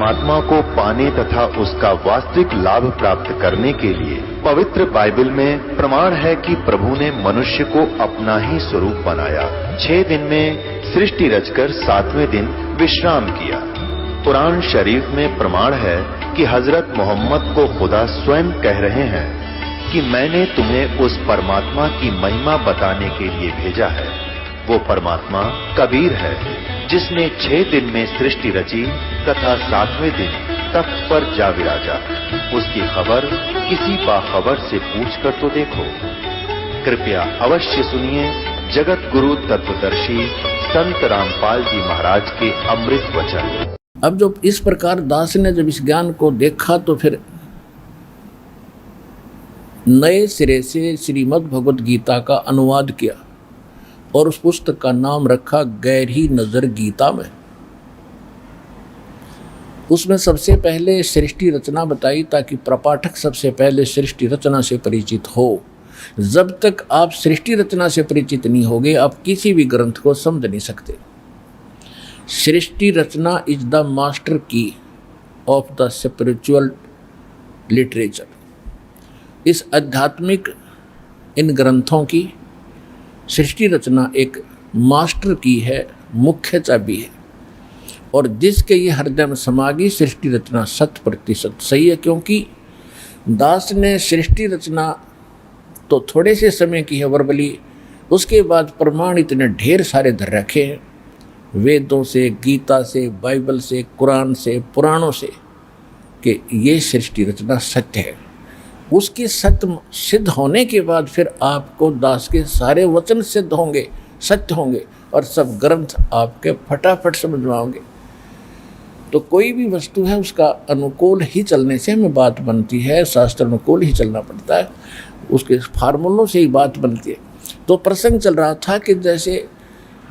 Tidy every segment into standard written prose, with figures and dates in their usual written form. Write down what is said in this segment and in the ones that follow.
परमात्मा को पाने तथा उसका वास्तविक लाभ प्राप्त करने के लिए पवित्र बाइबल में प्रमाण है कि प्रभु ने मनुष्य को अपना ही स्वरूप बनाया। 6 दिन में सृष्टि रचकर 7वें दिन विश्राम किया। कुरान शरीफ में प्रमाण है कि हजरत मोहम्मद को खुदा स्वयं कह रहे हैं कि मैंने तुम्हें उस परमात्मा की महिमा बताने के लिए भेजा है। वो परमात्मा कबीर है जिसने 6 दिन में सृष्टि रची तथा 7वें दिन तख्त पर जा विराजा। उसकी खबर किसी बाखबर से पूछ कर तो देखो। कृपया अवश्य सुनिए जगत गुरु तत्वदर्शी संत रामपाल जी महाराज के अमृत वचन। अब जब इस प्रकार दास ने जब इस ज्ञान को देखा तो फिर नए सिरे से श्रीमद् भगवत गीता का अनुवाद किया और उस पुस्तक का नाम रखा गहरी नजर गीता में। उसमें सबसे पहले सृष्टि रचना बताई ताकि प्रपाठक सबसे पहले सृष्टि रचना से परिचित हो। जब तक आप सृष्टि रचना से परिचित नहीं होगे आप किसी भी ग्रंथ को समझ नहीं सकते। सृष्टि रचना इज द मास्टर की ऑफ द स्पिरिचुअल लिटरेचर। इस आध्यात्मिक इन ग्रंथों की सृष्टि रचना एक मास्टर की है, मुख्य चाबी है। और जिसके ये हृदय में समा गई सृष्टि रचना 100% सही है। क्योंकि दास ने सृष्टि रचना तो थोड़े से समय की है वर्बली, उसके बाद प्रमाण इतने ढेर सारे धर रखे हैं वेदों से, गीता से, बाइबल से, कुरान से, पुराणों से कि ये सृष्टि रचना सत्य है। उसकी सत्य सिद्ध होने के बाद फिर आपको दास के सारे वचन सिद्ध होंगे, सत्य होंगे और सब ग्रंथ आपके फटाफट समझ में आओगे। तो कोई भी वस्तु है उसका अनुकूल ही चलने से हमें बात बनती है, शास्त्र अनुकूल ही चलना पड़ता है, उसके फार्मूलों से ही बात बनती है। तो प्रसंग चल रहा था कि जैसे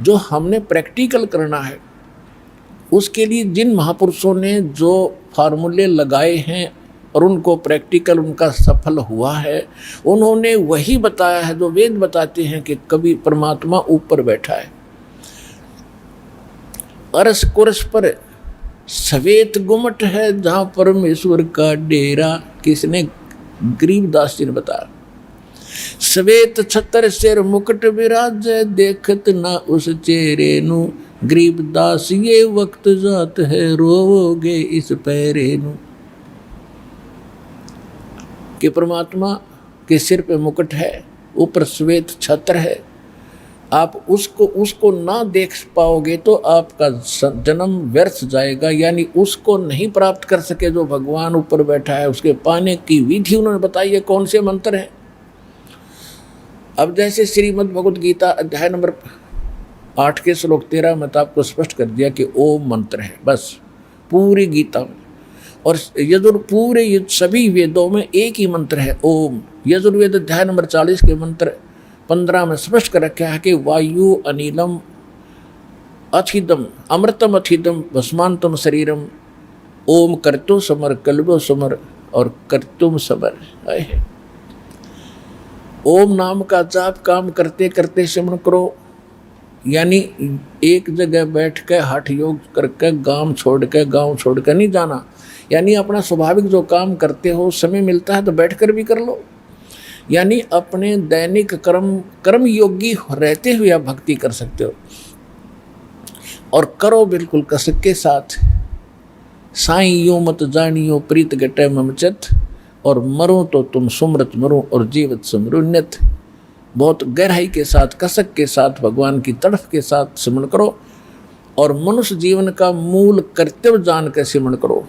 जो हमने प्रैक्टिकल करना है उसके लिए जिन महापुरुषों ने जो फार्मूले लगाए हैं और उनको प्रैक्टिकल उनका सफल हुआ है, उन्होंने वही बताया है जो वेद बताते हैं कि कभी परमात्मा ऊपर बैठा है। अरस कुरस पर श्वेत गुमट है जहाँ परमेश्वर का डेरा। किसने? गरीबदास जी ने बताया। श्वेत छतर सिर मुकुट विराज देखत ना उस चेहरे नु। गरीबदास ये वक्त जात है रोवोगे इस पैरे नु। कि परमात्मा के सिर पे मुकुट है, ऊपर श्वेत छत्र है। आप उसको ना देख पाओगे तो आपका जन्म व्यर्थ जाएगा, यानी उसको नहीं प्राप्त कर सके जो भगवान ऊपर बैठा है। उसके पाने की विधि उन्होंने बताई है, कौन से मंत्र हैं। अब जैसे श्रीमद् भगवत गीता अध्याय नंबर 8 के श्लोक 13 में तो आपको स्पष्ट कर दिया कि ओम मंत्र है बस पूरी गीता में। और पूरे सभी वेदों में एक ही मंत्र है ओम। यजुर्वेद अध्याय नंबर 40 के मंत्र 15 में स्पष्ट कर रखा है कि वायु अनिलम अथिदम अमृतम अथिदम भस्मांतम शरीरम ओम कर्तो समर कल्बो समर और कर्तुम समर है। ओम नाम का जाप काम करते करते सिमरण करो, यानी एक जगह बैठ के हठ योग करके गांव छोड़ के नहीं जाना। यानी अपना स्वाभाविक जो काम करते हो समय मिलता है तो बैठकर भी कर लो। यानी अपने दैनिक कर्म योगी रहते हुए आप भक्ति कर सकते हो और करो बिल्कुल कसक के साथ। साईं यूं मत जानियो प्रीत गटे ममचत और मरो तो तुम सुमरत मरो और जीवत सुमरुन्यत। बहुत गहराई के साथ कसक के साथ भगवान की तड़फ के साथ सिमरण करो और मनुष्य जीवन का मूल कर्तव्य जान के सिमरण करो।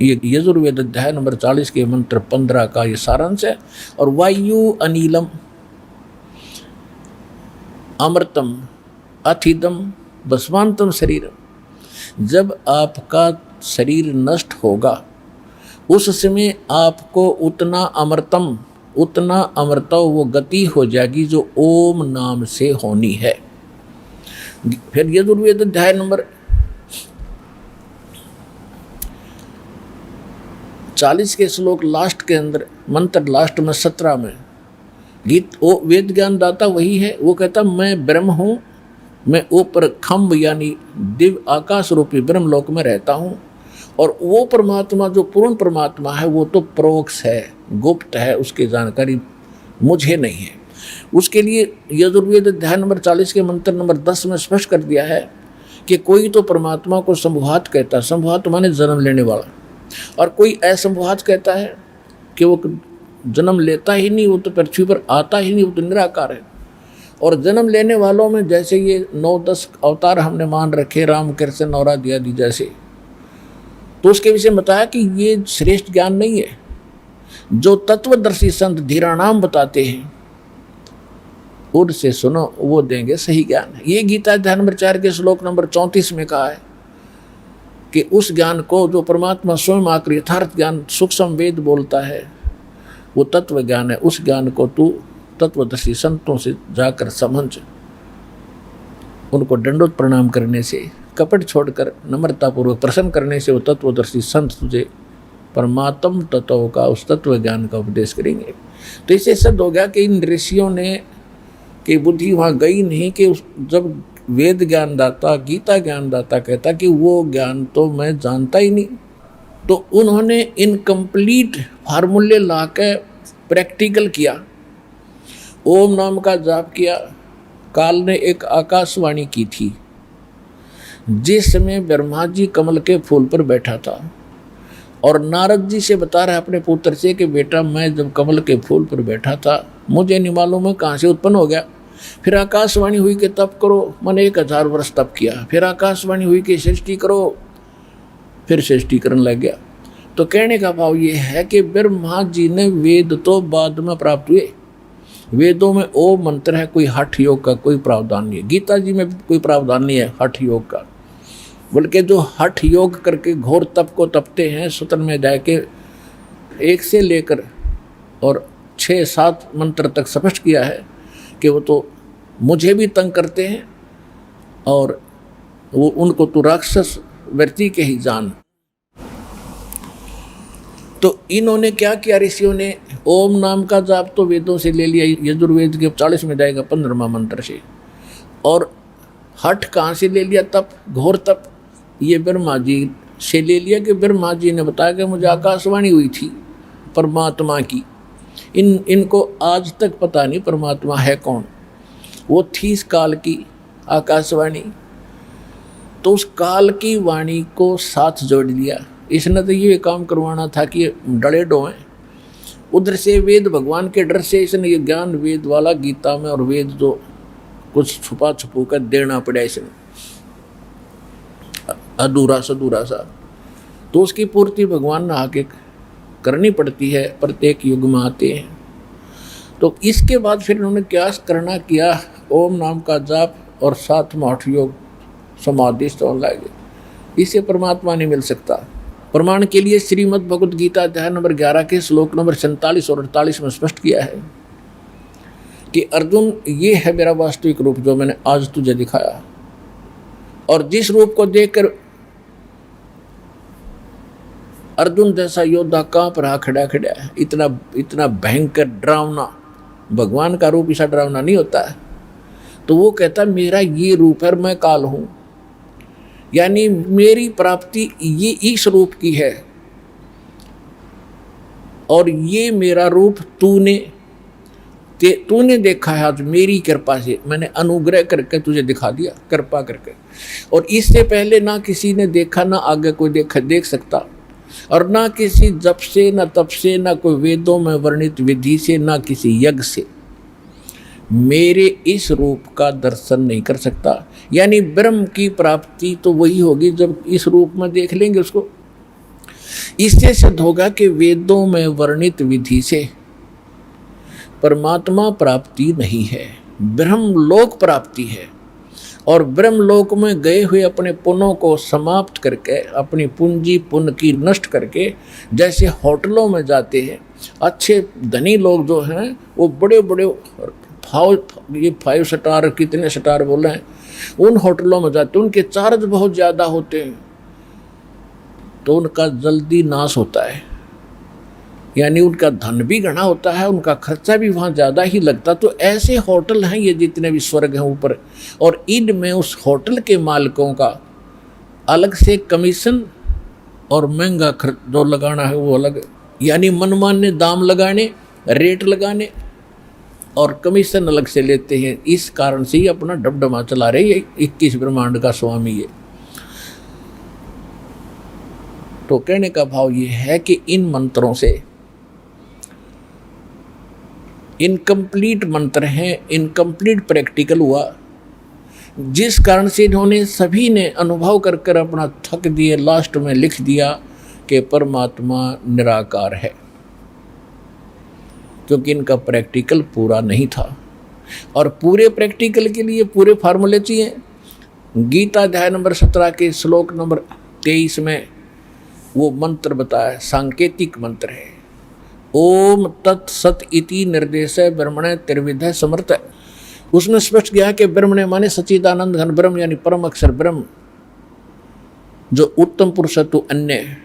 ये यजुर्वेद अध्याय नंबर 40 के मंत्र 15 का ये सारांश है। और वायु अनिलम अमृतम अथिदम भस्मांतम शरीरम। जब आपका शरीर नष्ट होगा उस समय आपको उतना अमृता वो गति हो जाएगी जो ओम नाम से होनी है। फिर यजुर्वेद अध्याय नंबर 40 के श्लोक लास्ट के अंदर मंत्र लास्ट में 17 में गीत वो वेद ज्ञान दाता वही है। वो कहता मैं ब्रह्म हूँ, मैं ऊपर खम्भ यानी दिव्य आकाश रूपी ब्रह्मलोक में रहता हूँ और वो परमात्मा जो पूर्ण परमात्मा है वो तो प्रोक्ष है, गुप्त है, उसकी जानकारी मुझे नहीं है। उसके लिए यजुर्वेद अध्याय नंबर 40 के मंत्र नंबर 10 में स्पष्ट कर दिया है कि कोई तो परमात्मा को संभवात कहता है, संभवात माने जन्म लेने वाला, और कोई असंभवात कहता है कि वो जन्म लेता ही नहीं, वो तो पृथ्वी पर आता ही नहीं, वो तो निराकार है। और जन्म लेने वालों में जैसे ये 9-10 अवतार हमने मान रखे, राम कृष्ण और आदि जैसे, तो उसके विषय में बताया कि ये श्रेष्ठ ज्ञान नहीं है। जो तत्वदर्शी संत धीराणाम बताते हैं उनसे सुनो, वो देंगे सही ज्ञान। ये गीता अध्याय नंबर 4 के श्लोक नंबर 34 में कहा है कि उस ज्ञान को जो परमात्मा स्वयं आकर यथार्थ ज्ञान सूक्ष्म वेद बोलता है वो तत्व ज्ञान है। उस ज्ञान को तू तत्वदर्शी संतों से जाकर समझ, उनको दंडोत प्रणाम करने से, कपट छोड़कर नम्रतापूर्वक प्रसन्न करने से वो तत्वदर्शी संत तुझे परमात्म तत्व का, उस तत्व ज्ञान का उपदेश करेंगे। तो इससे सिद्ध हो गया कि इन ऋषियों ने की बुद्धि वहाँ गई नहीं कि जब वेद ज्ञानदाता, गीता ज्ञानदाता कहता कि वो ज्ञान तो मैं जानता ही नहीं, तो उन्होंने इनकम्प्लीट फार्मूले ला के प्रैक्टिकल किया। ओम नाम का जाप किया। काल ने एक आकाशवाणी की थी जिस समय ब्रह्मा जी कमल के फूल पर बैठा था और नारद जी से बता रहा है अपने पुत्र से कि बेटा मैं जब कमल के फूल पर बैठा था मुझे नहीं मालूम है कहाँ से उत्पन्न हो गया। फिर आकाशवाणी हुई कि तप करो, मैंने 1000 वर्ष तप किया। फिर आकाशवाणी हुई कि सृष्टि करो, फिर सृष्टि करने लग गया। तो कहने का भाव ये है कि ब्रह्मा जी ने वेद तो बाद में प्राप्त हुए। वेदों में ओ मंत्र है, कोई हठ योग का कोई प्रावधान नहीं है। गीता जी में कोई प्रावधान नहीं है हठ योग का, बल्कि जो हठ योग करके घोर तप को तपते हैं, सूत्र में जाए के 1 से लेकर और 6-7 मंत्र तक स्पष्ट किया है कि वो तो मुझे भी तंग करते हैं और वो उनको तो राक्षस वृत्ति के ही जान। तो इन्होंने क्या किया ऋषियों ने, ओम नाम का जाप तो वेदों से ले लिया, यजुर्वेद के 40 में जाएगा 15वां मंत्र से। और हठ कहाँ से ले लिया? तप, घोर तप, ये ब्रह्मा जी से ले लिया कि ब्रह्मा जी ने बताया कि मुझे आकाशवाणी हुई थी परमात्मा की। इनको आज तक पता नहीं परमात्मा है कौन। वो थी इस काल की आकाशवाणी, तो उस काल की वाणी को साथ जोड़ दिया। इसने तो ये काम करवाना था कि डले डोएं। उधर से वेद भगवान के डर से इसने ये ज्ञान वेद वाला गीता में और वेद जो कुछ छुपा छुपू कर देना पड़ा इसने, अधूरा सा, तो उसकी पूर्ति भगवान ने आके करनी पड़ती है, प्रत्येक युग में आते हैं। तो इसके बाद फिर उन्होंने क्या करना किया, ओम नाम का जाप और 7 हठ योग समाधिस्थ होने लगे। इससे परमात्मा नहीं मिल सकता। प्रमाण के लिए श्रीमद् भगवद गीता अध्याय नंबर 11 के श्लोक नंबर 47 और 48 में स्पष्ट किया है कि अर्जुन ये है मेरा वास्तविक रूप जो मैंने आज तुझे दिखाया, और जिस रूप को देखकर अर्जुन जैसा योद्धा कांप रहा खड़ा है। इतना भयंकर डरावना, भगवान का रूप ऐसा डरावना नहीं होता है। तो वो कहता मेरा ये रूप है, मैं काल हूँ, यानी मेरी प्राप्ति ये इस रूप की है और ये मेरा रूप तूने देखा है आज मेरी कृपा से, मैंने अनुग्रह करके तुझे दिखा दिया, कृपा करके। और इससे पहले ना किसी ने देखा, ना आगे कोई देख सकता, और ना किसी जप से, ना तप से, ना कोई वेदों में वर्णित विधि से, ना किसी यज्ञ से मेरे इस रूप का दर्शन नहीं कर सकता। यानी ब्रह्म की प्राप्ति तो वही होगी जब इस रूप में देख लेंगे उसको। इससे सिद्ध होगा कि वेदों में वर्णित विधि से परमात्मा प्राप्ति नहीं है, ब्रह्मलोक प्राप्ति है। और ब्रह्मलोक में गए हुए अपने पुण्यों को समाप्त करके, अपनी पूंजी पुण्य की नष्ट करके, जैसे होटलों में जाते हैं अच्छे धनी लोग जो हैं वो बड़े बड़े 5 स्टार कितने स्टार बोल रहे हैं, उन होटलों में जाते हैं, उनके चार्ज बहुत ज़्यादा होते हैं, तो उनका जल्दी नाश होता है। यानी उनका धन भी घना होता है, उनका खर्चा भी वहाँ ज़्यादा ही लगता। तो ऐसे होटल हैं ये जितने भी स्वर्ग हैं ऊपर, और इनमें उस होटल के मालिकों का अलग से कमीशन और महंगा जो लगाना है वो अलग, यानी मनमान्य दाम लगाने, रेट लगाने और कमीशन अलग से लेते हैं। इस कारण से ही अपना डबडमा चला रहे ये 21 ब्रह्मांड का स्वामी ये। तो कहने का भाव ये है कि इन मंत्रों से, इनकम्प्लीट मंत्र हैं, इनकम्प्लीट प्रैक्टिकल हुआ, जिस कारण से इन्होंने सभी ने अनुभव कर कर अपना थक दिए, लास्ट में लिख दिया कि परमात्मा निराकार है, क्योंकि इनका प्रैक्टिकल पूरा नहीं था। और पूरे प्रैक्टिकल के लिए पूरे फार्मूले चाहिए। गीता अध्याय नंबर 17 के श्लोक नंबर 23 में वो मंत्र बताया, सांकेतिक मंत्र है, ओम तत्सत इति निर्देश ब्रह्मण त्रिविध समर्थ। उसमें स्पष्ट किया कि ब्रह्मण माने सच्चिदानंद घन ब्रह्म, यानी परम अक्षर ब्रह्म, जो उत्तम पुरुषत्व अन्य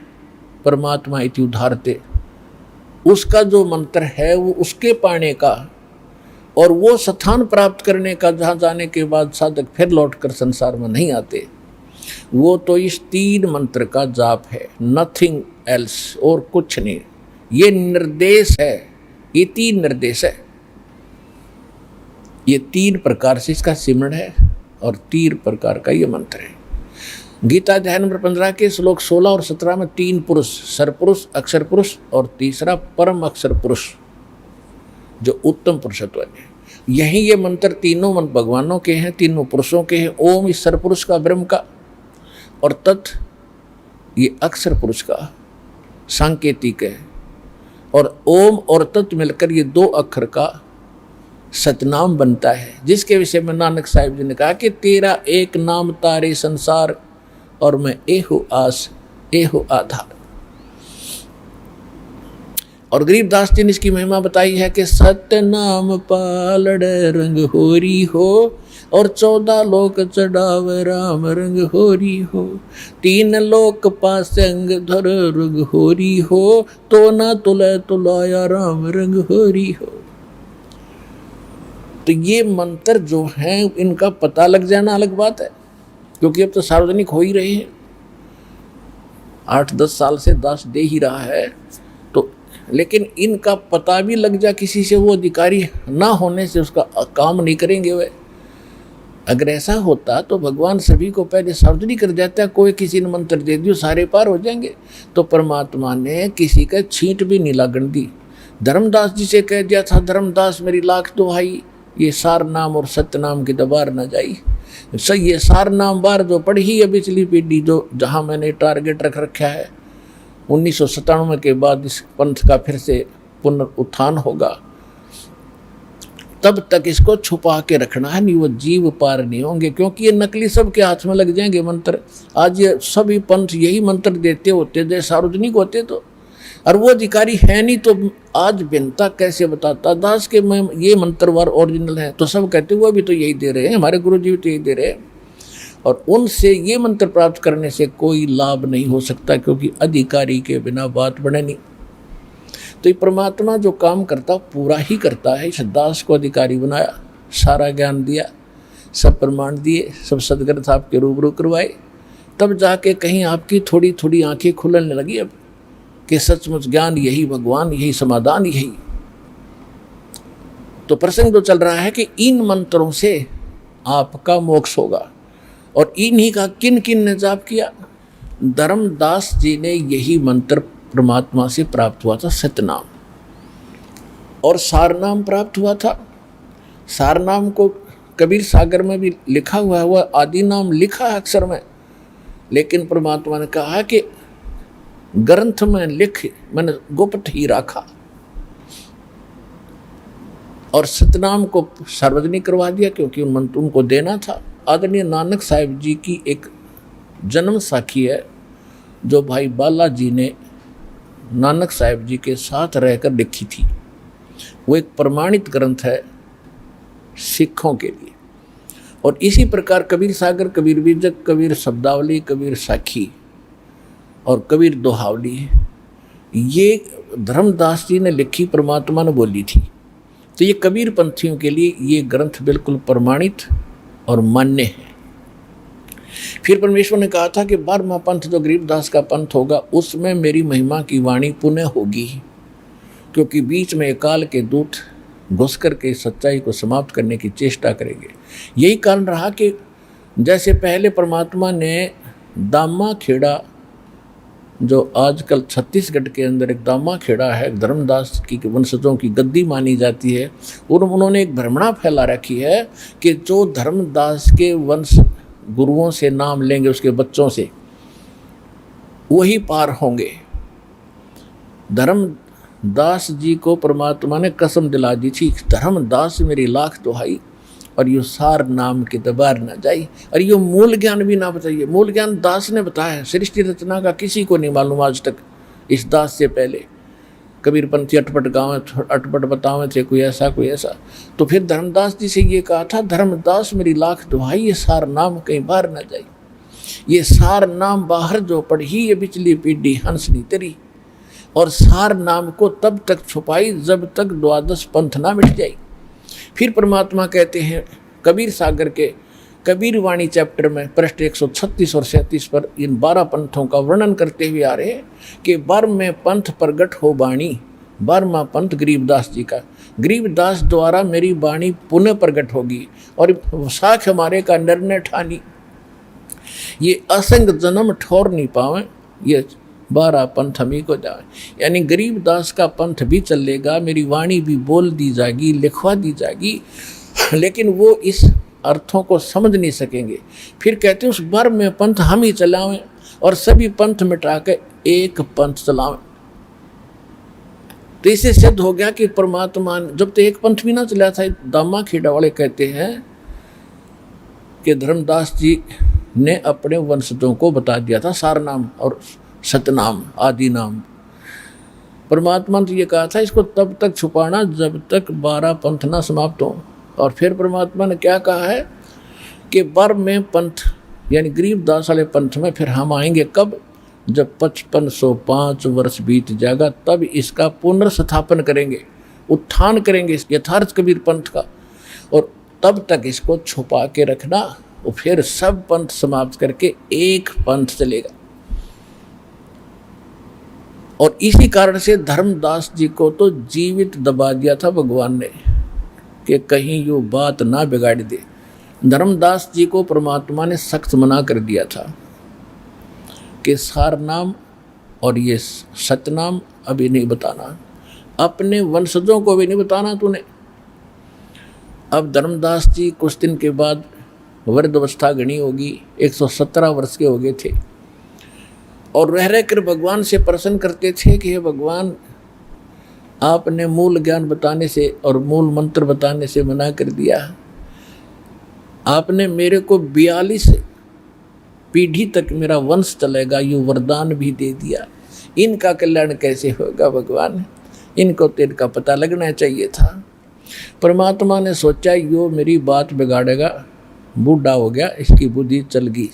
परमात्मा इति उदाहरते। उसका जो मंत्र है वो उसके पाने का और वो स्थान प्राप्त करने का जहाँ जाने के बाद साधक फिर लौटकर संसार में नहीं आते, वो तो इस 3 मंत्र का जाप है, नथिंग एल्स, और कुछ नहीं। ये निर्देश है, इति निर्देश है। ये 3 प्रकार से इसका सिमरण है और 3 प्रकार का ये मंत्र है। गीता अध्याय नंबर 15 के श्लोक 16 और 17 में 3 पुरुष, सरपुरुष, अक्षर पुरुष और तीसरा परम अक्षर पुरुष, जो उत्तम पुरुषत्व है। यही ये मंत्र तीनों मन भगवानों के हैं, तीनों पुरुषों के हैं। ओम इस सरपुरुष का, ब्रह्म का, और तत् ये अक्षर पुरुष का सांकेतिक है। और ओम और तत् मिलकर ये 2 अक्षर का सतनाम बनता है, जिसके विषय में नानक साहिब जी ने कहा कि तेरा एक नाम तारे संसार और मैं एहो आस एहो आधार। और गरीबदास जी ने इसकी महिमा बताई है कि सत्य नाम पालड़ रंग होरी हो और 14 लोक चढ़ाव राम रंग होरी हो, 3 लोक पास अंग धर रंग होरी हो, तो ना तुला तुलाया राम रंग होरी हो। तो ये मंत्र जो हैं इनका पता लग जाना अलग बात है, क्योंकि अब तो सार्वजनिक हो ही रहे हैं, 8-10 साल से दास दे ही रहा है। तो लेकिन इनका पता भी लग जा किसी से, वो अधिकारी ना होने से उसका काम नहीं करेंगे वे। अगर ऐसा होता तो भगवान सभी को पहले सार्वजनिक कर देता, कोई किसी ने मंत्र दे दियो सारे पार हो जाएंगे। तो परमात्मा ने किसी का छींट भी नहीं लागण दी। धर्मदास जी से कह दिया था, धर्मदास मेरी लाख दुहाई, ये सार नाम और सत्य नाम की दबार न जाई। सही, ये सार नाम बार जो पढ़ी है पिछली पीढ़ी, जो जहाँ मैंने टारगेट रख रखा है 1997 के बाद इस पंथ का फिर से पुनरुत्थान होगा, तब तक इसको छुपा के रखना है, नहीं वो जीव पार नहीं होंगे, क्योंकि ये नकली सबके हाथ में लग जाएंगे मंत्र। आज ये सभी पंथ यही मंत्र देते होते जैसे सार्वजनिक होते तो, और वो अधिकारी है नहीं तो आज भिन्नता कैसे बताता दास के मैं ये मंत्रवार ओरिजिनल है, तो सब कहते वो भी तो यही दे रहे हैं, हमारे गुरु जी भी तो यही दे रहे हैं। और उनसे ये मंत्र प्राप्त करने से कोई लाभ नहीं हो सकता, क्योंकि अधिकारी के बिना बात बने नहीं। तो ये परमात्मा जो काम करता पूरा ही करता है। इस दास को अधिकारी बनाया, सारा ज्ञान दिया, सब प्रमाण दिए, सब सदग्रंथ आपके रूबरू करवाए, तब जाके कहीं आपकी थोड़ी थोड़ी आंखें खुलने लगी अब कि सचमुच ज्ञान यही, भगवान यही, समाधान यही। तो प्रसंग तो चल रहा है कि इन मंत्रों से आपका मोक्ष होगा। और इन्हीं का किन किन ने जाप किया? धर्मदास जी ने यही मंत्र परमात्मा से प्राप्त हुआ था, सतनाम, और सारनाम प्राप्त हुआ था। सारनाम को कबीर सागर में भी लिखा हुआ आदि नाम लिखा है अक्षर में, लेकिन परमात्मा ने कहा कि ग्रंथ में लिख मैंने गुप्त ही रखा, और सतनाम को सार्वजनिक करवा दिया, क्योंकि उन मंत्र उनको देना था। आदरणीय नानक साहिब जी की एक जन्म साखी है जो भाई बाला जी ने नानक साहिब जी के साथ रहकर लिखी थी। वो एक प्रमाणित ग्रंथ है सिखों के लिए। और इसी प्रकार कबीर सागर, कबीर बीजक, कबीर शब्दावली, कबीर साखी और कबीर दोहावली, ये धर्मदास जी ने लिखी, परमात्मा ने बोली थी। तो ये कबीर पंथियों के लिए ये ग्रंथ बिल्कुल प्रमाणित और मान्य है। फिर परमेश्वर ने कहा था कि 12वां पंथ जो गरीबदास का पंथ होगा उसमें मेरी महिमा की वाणी पुनः होगी, क्योंकि बीच में काल के दूत घुस करके सच्चाई को समाप्त करने की चेष्टा करेंगे। यही कारण रहा कि जैसे पहले परमात्मा ने दामा खेड़ा, जो आजकल छत्तीसगढ़ के अंदर एक दामा खेड़ा है, धर्मदास की वंशजों की गद्दी मानी जाती है, और उन्होंने एक भ्रमणा फैला रखी है कि जो धर्मदास के वंश गुरुओं से नाम लेंगे, उसके बच्चों से, वही पार होंगे। धर्मदास जी को परमात्मा ने कसम दिला दी थी, धर्मदास मेरी लाख दुहाई और यो सार नाम के दबार न जाई, और यो मूल ज्ञान भी ना बताइए। मूल ज्ञान दास ने बताया है, सृष्टि रचना का किसी को नहीं मालूम आज तक। इस दास से पहले कबीर पंथी अटपट बतावे थे, कोई ऐसा। तो फिर धर्मदास जी से ये कहा था, धर्मदास मेरी लाख दुहाई, ये सार नाम कहीं बाहर न जाई। ये सार नाम बाहर जो पढ़ी, ये बिचली पीढ़ी हंसनी तेरी, और सार नाम को तब तक छुपाई जब तक द्वादश पंथ ना मिट जाए। फिर परमात्मा कहते हैं कबीर सागर के कबीर वाणी चैप्टर में पृष्ठ 136 और 37 पर इन 12 पंथों का वर्णन करते हुए आ रहे हैं कि 12वें पंथ प्रगट हो बाणी, 12वां पंथ गरीबदास जी का, गरीबदास द्वारा मेरी वाणी पुनः प्रगट होगी और साख हमारे का निर्णय ठानी, ये असंग जन्म ठोर नहीं पावे, ये 12 पंथ हमी को जाए। यानी गरीबदास का पंथ भी चलेगा, मेरी वाणी भी बोल दी जाएगी, लिखवा दी जाएगी, लेकिन वो इस अर्थों को समझ नहीं सकेंगे। फिर कहते हैं उस 12वें पंथ हम ही चलावें और सभी पंथ मिटा के एक पंथ चलावें। तो इससे सिद्ध हो गया कि परमात्मा जब तो एक पंथ भी ना चला था। दामा खेड़ा वाले कहते हैं कि धर्मदास जी ने अपने वंशजों को बता दिया था सार नाम और सतनाम आदि नाम। परमात्मा ने तो ये कहा था इसको तब तक छुपाना जब तक 12 पंथ ना समाप्त हो। और फिर परमात्मा ने क्या कहा है कि 12वें पंथ यानी गरीबदास वाले पंथ में फिर हम आएंगे कब, जब 5505 वर्ष बीत जाएगा, तब इसका पुनर्स्थापन करेंगे, उत्थान करेंगे यथार्थ कबीर पंथ का, और तब तक इसको छुपा के रखना, और फिर सब पंथ समाप्त करके एक पंथ चलेगा। और इसी कारण से धर्मदास जी को तो जीवित दबा दिया था भगवान ने कि कहीं यो बात ना बिगाड़ दे। धर्मदास जी को परमात्मा ने सख्त मना कर दिया था कि सार नाम और ये सतनाम अभी नहीं बताना, अपने वंशजों को भी नहीं बताना तूने। अब धर्मदास जी कुछ दिन के बाद वृद्धावस्था गणी होगी, 117 वर्ष के हो गए थे, और रह कर भगवान से प्रश्न करते थे कि हे भगवान, आपने मूल ज्ञान बताने से और मूल मंत्र बताने से मना कर दिया, आपने मेरे को 42 पीढ़ी तक मेरा वंश चलेगा यूँ वरदान भी दे दिया, इनका कल्याण कैसे होगा भगवान, इनको तो इनका पता लगना चाहिए था। परमात्मा ने सोचा यो मेरी बात बिगाड़ेगा, बूढ़ा हो गया, इसकी बुद्धि चल गई,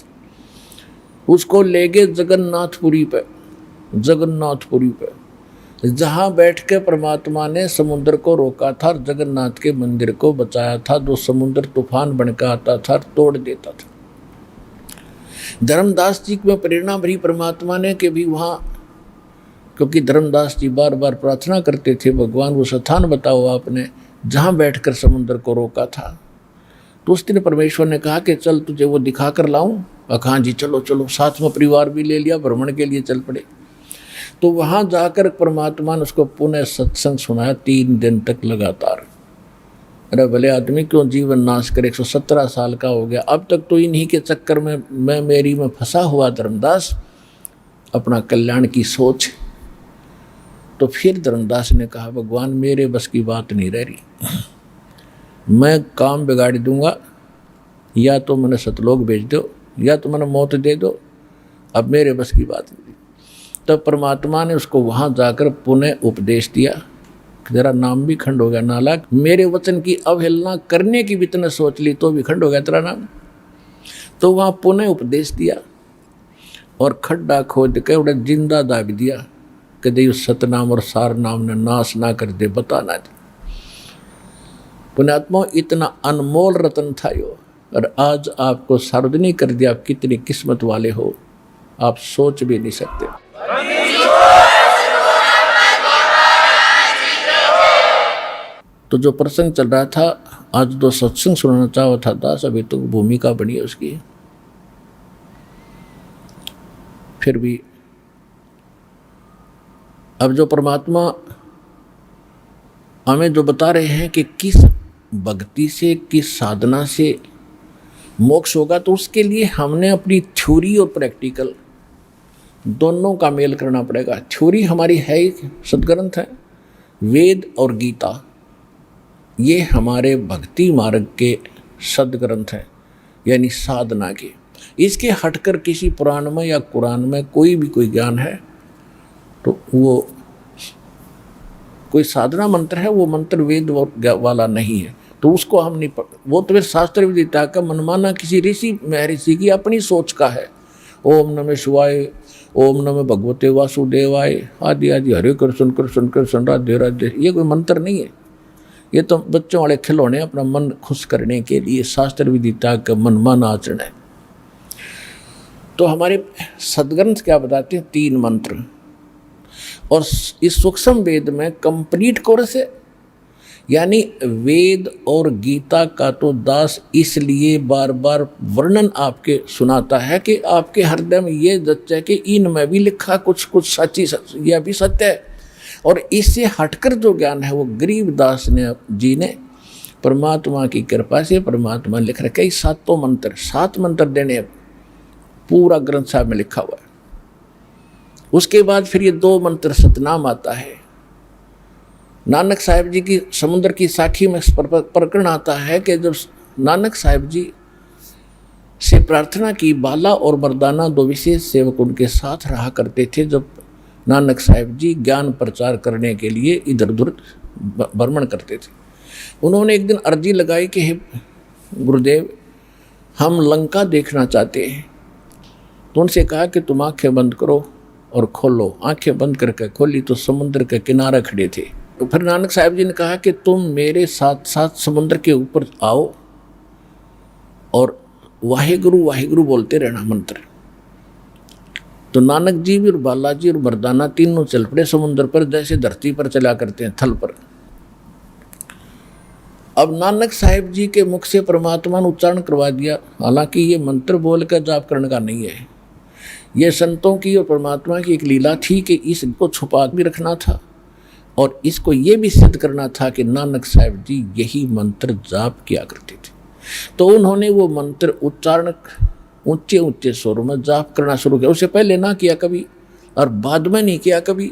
उसको ले गए जगन्नाथपुरी पे, जहाँ बैठ के परमात्मा ने समुद्र को रोका था और जगन्नाथ के मंदिर को बचाया था, जो समुद्र तूफान बनकर आता था तोड़ देता था। धर्मदास जी में प्रेरणा भरी परमात्मा ने कि भी वहाँ, क्योंकि धर्मदास जी बार बार प्रार्थना करते थे भगवान वो स्थान बताओ आपने जहाँ बैठकर समुद्र को रोका था। तो उस दिन परमेश्वर ने कहा कि चल तुझे वो दिखा कर लाऊं। हाँ जी चलो चलो, साथ में परिवार भी ले लिया, भ्रमण के लिए चल पड़े। तो वहाँ जाकर परमात्मा ने उसको पुनः सत्संग सुनाया 3 दिन तक लगातार। अरे भले आदमी क्यों जीवन नाश करे, 117 साल का हो गया, अब तक तो इन्हीं के चक्कर में मेरी में फंसा हुआ धर्मदास, अपना कल्याण की सोच। तो फिर धर्मदास ने कहा भगवान मेरे बस की बात नहीं रह रही, मैं काम बिगाड़ दूंगा, या तो मैंने सतलोक भेज दो या तो मैंने मौत दे दो, अब मेरे बस की बात नहीं। तब परमात्मा ने उसको वहाँ जाकर पुनः उपदेश दिया, तेरा नाम भी खंड हो गया नालायक, मेरे वचन की अवहेलना करने की भी तूने सोच ली तो भी खंड हो गया तेरा नाम। तो वहाँ पुनः उपदेश दिया और खड्डा खोद के उन्हें जिंदा दाब दिया कि दे सतनाम और सार नाम ने नाश ना कर दे, बता ना दे। पुण्यात्मा इतना अनमोल रतन था यो, और आज आपको सार्वजनिक कर दिया। आप कितनी किस्मत वाले हो, आप सोच भी नहीं सकते। तो जो प्रसंग चल रहा था, आज तो सत्संग सुनाना चाहा था दास, अभी तो भूमिका बनी है उसकी। फिर भी अब जो परमात्मा हमें जो बता रहे हैं कि किस भक्ति से, किस साधना से मोक्ष होगा, तो उसके लिए हमने अपनी थ्योरी और प्रैक्टिकल दोनों का मेल करना पड़ेगा। थ्योरी हमारी है ही सदग्रंथ है, वेद और गीता, ये हमारे भक्ति मार्ग के सदग्रंथ हैं, यानी साधना के। इसके हटकर किसी पुराण में या कुरान में कोई भी कोई ज्ञान है तो वो कोई साधना मंत्र है, वो मंत्र वेद वाला नहीं है, तो उसको हम नहीं वो तो फिर शास्त्र विदिता का मनमाना किसी ऋषि महर्षि की अपनी सोच का है। ओम नमः शिवाय, ओम नमः भगवते वासुदेवाय आदि आदि, हरे कृष्ण कृष्ण कृष्ण राधे राधे, ये कोई मंत्र नहीं है। ये तो बच्चों वाले खिलौने, अपना मन खुश करने के लिए शास्त्र विदिता का मनमाना आचरण है। तो हमारे सदग्रंथ क्या बताते हैं? 3 मंत्र, और इस सूक्ष्म वेद में कंप्लीट कोर्स है। यानी वेद और गीता का तो दास इसलिए बार बार वर्णन आपके सुनाता है कि आपके हृदय में ये जच्चा कि इनमें भी लिखा कुछ कुछ सच्ची यह भी सत्य है। और इससे हटकर जो ज्ञान है वो गरीबदास जी ने परमात्मा की कृपा से परमात्मा लिख रखे। 7 मंत्र, 7 मंत्र देने पूरा ग्रंथ साहब में लिखा हुआ है। उसके बाद फिर ये 2 मंत्र सतनाम आता है। नानक साहिब जी की समुद्र की साखी में प्रकरण आता है कि जब नानक साहिब जी से प्रार्थना की, बाला और मर्दाना 2 विशेष सेवक उनके साथ रहा करते थे जब नानक साहिब जी ज्ञान प्रचार करने के लिए इधर उधर भ्रमण करते थे। उन्होंने एक दिन अर्जी लगाई कि हे गुरुदेव, हम लंका देखना चाहते हैं। तो उनसे कहा कि तुम आंखें बंद करो और खोलो। आंखें बंद करके खोली तो समुद्र के किनारे खड़े थे। तो फिर नानक साहिब जी ने कहा कि तुम मेरे साथ साथ समुद्र के ऊपर आओ और वाहिगुरु वाहिगुरु बोलते रहना मंत्र। तो नानक जी भी और बालाजी और मर्दाना तीनों चल पड़े समुद्र पर, जैसे धरती पर चला करते हैं थल पर। अब नानक साहिब जी के मुख से परमात्मा ने उच्चारण करवा दिया। हालांकि ये मंत्र बोल कर जाप करने का नहीं है, ये संतों की और परमात्मा की एक लीला थी कि इसको छुपा भी रखना था और इसको ये भी सिद्ध करना था कि नानक साहिब जी यही मंत्र जाप किया करते थे। तो उन्होंने वो मंत्र उच्चारण ऊंचे ऊंचे स्वरों में जाप करना शुरू किया। उससे पहले ना किया कभी और बाद में नहीं किया कभी।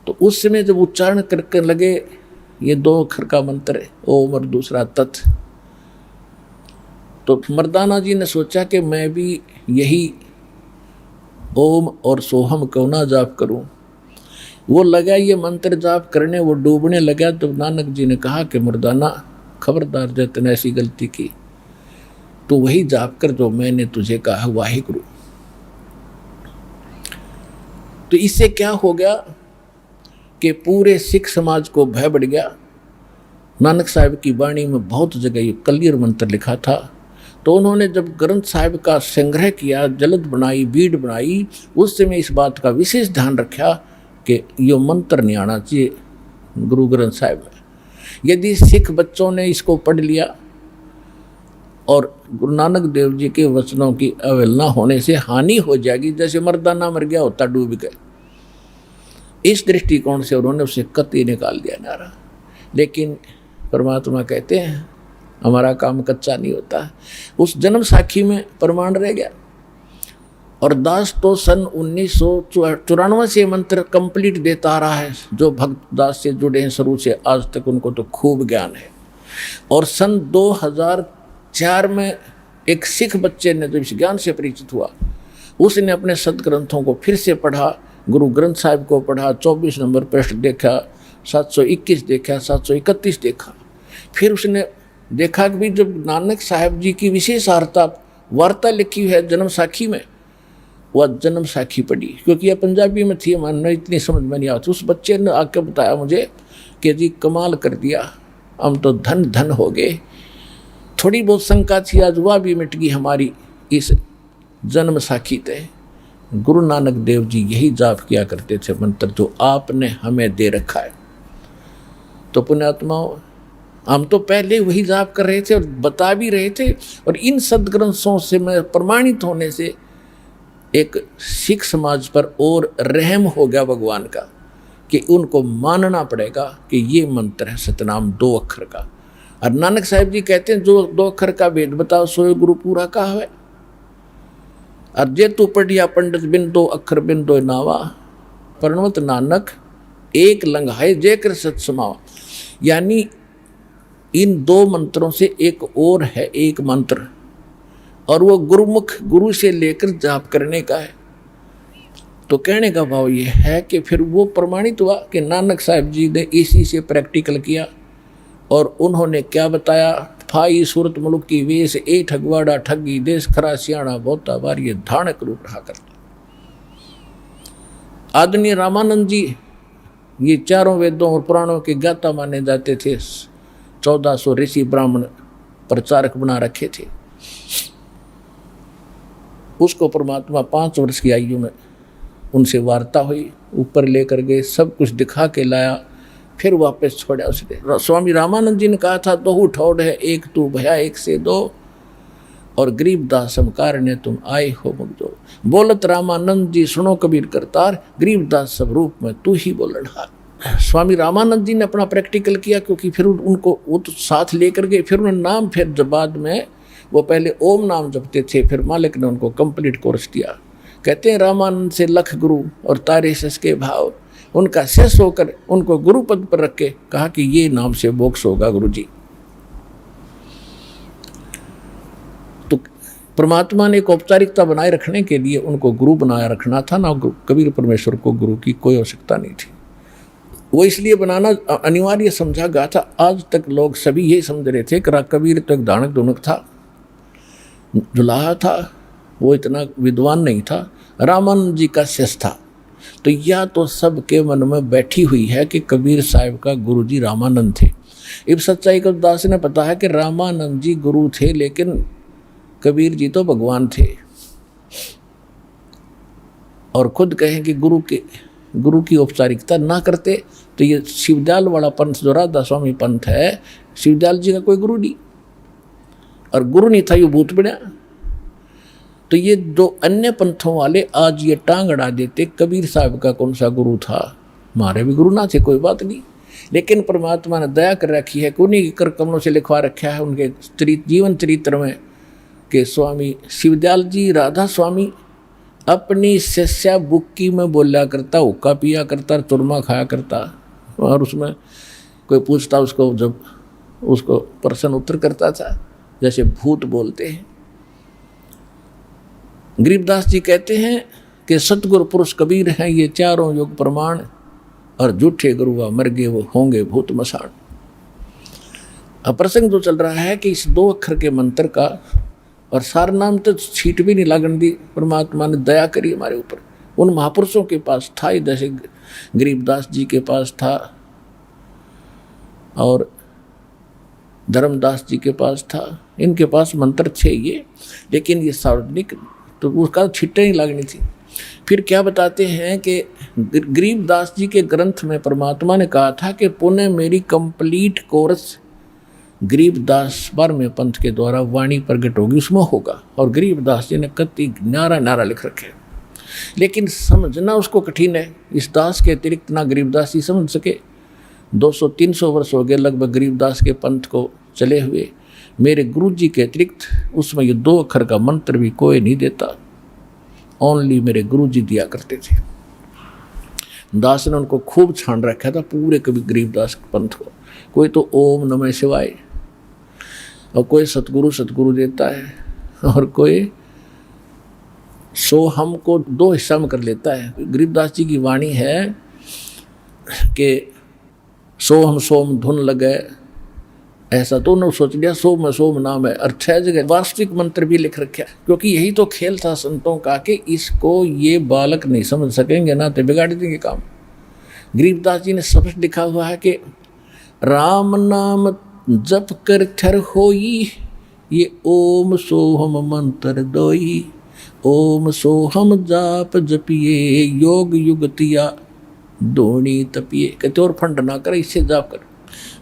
तो उस समय जब उच्चारण करके लगे, ये 2 अक्षर का मंत्र है, ओम और दूसरा तत्, तो मर्दाना जी ने सोचा कि मैं भी यही ओम और सोहम क्यों ना जाप करूं। वो लगा ये मंत्र जाप करने, वो डूबने लगा। तो नानक जी ने कहा कि मर्दाना खबरदार, जब तूने ऐसी गलती की तो वही जाप कर जो मैंने तुझे कहा, वाहिगुरु। तो इससे क्या हो गया कि पूरे सिख समाज को भय बढ़ गया। नानक साहिब की वाणी में बहुत जगह ये कलियर मंत्र लिखा था। तो उन्होंने जब ग्रंथ साहिब का संग्रह किया, जलद बनाई, बीड़ बनाई, उस समय इस बात का विशेष ध्यान रखा कि ये मंत्र नहीं आना चाहिए गुरु ग्रंथ साहिब में। यदि सिख बच्चों ने इसको पढ़ लिया और गुरु नानक देव जी के वचनों की अवहेलना होने से हानि हो जाएगी, जैसे मर्दाना मर गया होता डूब गए। इस दृष्टिकोण से उन्होंने उसे कतई निकाल दिया नारा। लेकिन परमात्मा कहते हैं हमारा काम कच्चा नहीं होता। उस जन्म साखी में प्रमाण रह गया। और दास तो सन 1994 से मंत्र कंप्लीट देता आ रहा है। जो भक्त दास से जुड़े हैं शुरू से आज तक, उनको तो खूब ज्ञान है। और सन 2004 में एक सिख बच्चे ने जब इस ज्ञान से परिचित हुआ, उसने अपने सदग्रंथों को फिर से पढ़ा, गुरु ग्रंथ साहिब को पढ़ा, 24 नंबर पृष्ठ देखा, 721 देखा, 731 देखा। फिर उसने देखा कि भी जब नानक साहिब जी की विशेष वार्ता लिखी है जन्म साखी में, वह जन्म साखी पढ़ी, क्योंकि यह पंजाबी में थी, मानना इतनी समझ में नहीं आती। उस बच्चे ने आके बताया मुझे कि जी कमाल कर दिया, हम तो धन धन हो गए, थोड़ी बहुत शंका थी, आज वह भी मिट गई हमारी इस जन्म साखी तय। गुरु नानक देव जी यही जाप किया करते थे मंत्र जो आपने हमें दे रखा है। तो पुण्यात्माओं, हम तो पहले वही जाप कर रहे थे और बता भी रहे थे, और इन सदग्रंथों से मैं प्रमाणित होने से एक सिख समाज पर और रहम हो गया भगवान का कि उनको मानना पड़ेगा कि ये मंत्र है सतनाम 2 अक्षर का। और नानक साहिब जी कहते हैं जो 2 अक्षर का भेद बताओ सोए गुरु पूरा कहा है। और जे तू पढ़िया पंडित बिन 2 अक्षर बिन 2 नावा, प्रणवत नानक एक लंघाए जे कर सत समावा। यानी इन 2 मंत्रों से एक और है एक मंत्र, और वो गुरुमुख गुरु से लेकर जाप करने का है। तो कहने का भाव ये है कि फिर वो प्रमाणित हुआ कि नानक साहिब जी ने इसी से प्रैक्टिकल किया, और उन्होंने क्या बताया, फाई सूरत मुल्क की वेश ए ठगवाड़ा ठगी देश खरा सियाणा बहुता बार ये धानक रूप रहा करता। आदरणीय रामानंद जी ये 4 वेदों और पुराणों के ज्ञाता माने जाते थे। 1400 ऋषि ब्राह्मण प्रचारक बना रखे थे। उसको परमात्मा 5 वर्ष की आयु में उनसे वार्ता हुई, ऊपर लेकर गए, सब कुछ दिखा के लाया, फिर वापस छोड़ा उसने। स्वामी रामानंद जी ने कहा था 2 ठौड़ है, एक तू भया एक से 2, और गरीबदास समकार ने तुम आए हो मुझो। बोलत रामानंद जी सुनो कबीर करतार, गरीबदास सब रूप में तू ही बोलनहार। स्वामी रामानंद जी ने अपना प्रैक्टिकल किया, क्योंकि फिर उनको वो तो साथ लेकर गए। फिर उन्होंने नाम, फिर जब बाद में वो पहले ओम नाम जपते थे, फिर मालिक ने उनको कंप्लीट कोर्स दिया। कहते हैं रामानंद से लख गुरु और तारे सस के भाव, उनका शेष होकर उनको गुरु पद पर रख के कहा कि ये नाम से मोक्ष होगा गुरु जी। तो परमात्मा ने एक औपचारिकता बनाए रखने के लिए उनको गुरु बनाया रखना था ना। कबीर परमेश्वर को गुरु की कोई आवश्यकता नहीं थी, वो इसलिए बनाना अनिवार्य समझा गया था। आज तक लोग सभी यही समझ रहे थे कि कबीर तो एक दानक दुनक था, जुलाहा था, वो इतना विद्वान नहीं था, रामानंद जी का शिष्य था। तो या तो सबके मन में बैठी हुई है कि कबीर साहिब का गुरु जी रामानंद थे। इब सच्चाई को दास ने पता है कि रामानंद जी गुरु थे, लेकिन कबीर जी तो भगवान थे। और खुद कहें कि गुरु की औपचारिकता ना करते तो ये शिवदयाल वाला पंथ जो राधा स्वामी पंथ है, शिवदयाल जी का कोई गुरु नहीं, और गुरु नहीं था, ये भूत बना। तो ये 2 अन्य पंथों वाले आज ये टांग अड़ा देते कबीर साहब का कौन सा गुरु था, हमारे भी गुरु ना थे, कोई बात नहीं। लेकिन परमात्मा ने दया कर रखी है कि उन्हीं के कर कमलों से लिखवा रखा है उनके जीवन चरित्र में कि स्वामी शिवदयाल जी राधा स्वामी अपनी शिष्या बुक्की में बोला करता, हुक्का पिया करता, चुरमा खाया करता, और उसमें कोई पूछता उसको, जब उसको प्रश्न उत्तर करता था जैसे भूत बोलते हैं। गरीबदास जी कहते हैं कि सतगुरु पुरुष कबीर हैं ये 4 युग प्रमाण, और झूठे गुरुआ मर गए वो होंगे भूत मसान। अब प्रसंग जो चल रहा है कि इस 2 अक्षर के मंत्र का, और सार नाम तो छीट भी नहीं लागन दी, परमात्मा ने दया करी हमारे ऊपर। उन महापुरुषों के पास था, जैसे गरीबदास जी के पास था और धर्मदास जी के पास था, इनके पास मंत्र थे ये, लेकिन ये सार्वजनिक तो उसका छिट्टे नहीं लगनी थी। फिर क्या बताते हैं कि गरीबदास जी के ग्रंथ में परमात्मा ने कहा था कि पुनः मेरी कंप्लीट कोर्स गरीबदास 12वें पंथ के द्वारा वाणी प्रगट होगी, उसमें होगा। और गरीबदास जी ने कति नारा लिख रखे, लेकिन समझना उसको कठिन है। इस दास के अतिरिक्त ना गरीबदास जी समझ सके। 200-300 वर्ष हो गए लगभग गरीबदास के पंथ को चले हुए। मेरे गुरु जी के अतिरिक्त उसमें ये 2 अक्षर का मंत्र भी कोई नहीं देता, ओनली मेरे गुरु जी दिया करते थे। दास ने उनको खूब छान रखा था पूरे कभी गरीबदास पंथ को। कोई तो ओम नमः शिवाय, और कोई सतगुरु देता है, और कोई सो हमको 2 हिस्सा में कर लेता है। गरीबदास जी की वाणी है कि सोहम सोम धुन लगे, ऐसा तो उन्होंने सोच लिया सोम सोम नाम है। और 6 जगह वास्तविक मंत्र भी लिख रखा है, क्योंकि यही तो खेल था संतों का कि इसको ये बालक नहीं समझ सकेंगे ना तो बिगाड़ देंगे काम। गरीबदास जी ने स्पष्ट लिखा हुआ है कि राम नाम जप कर ठर होई, ये ओम सोहम मंत्र दोई, ओम सोहम जाप जपिए, योग युगतिया दोणी तपिए। कहते और फंड ना कर, इससे जाप कर।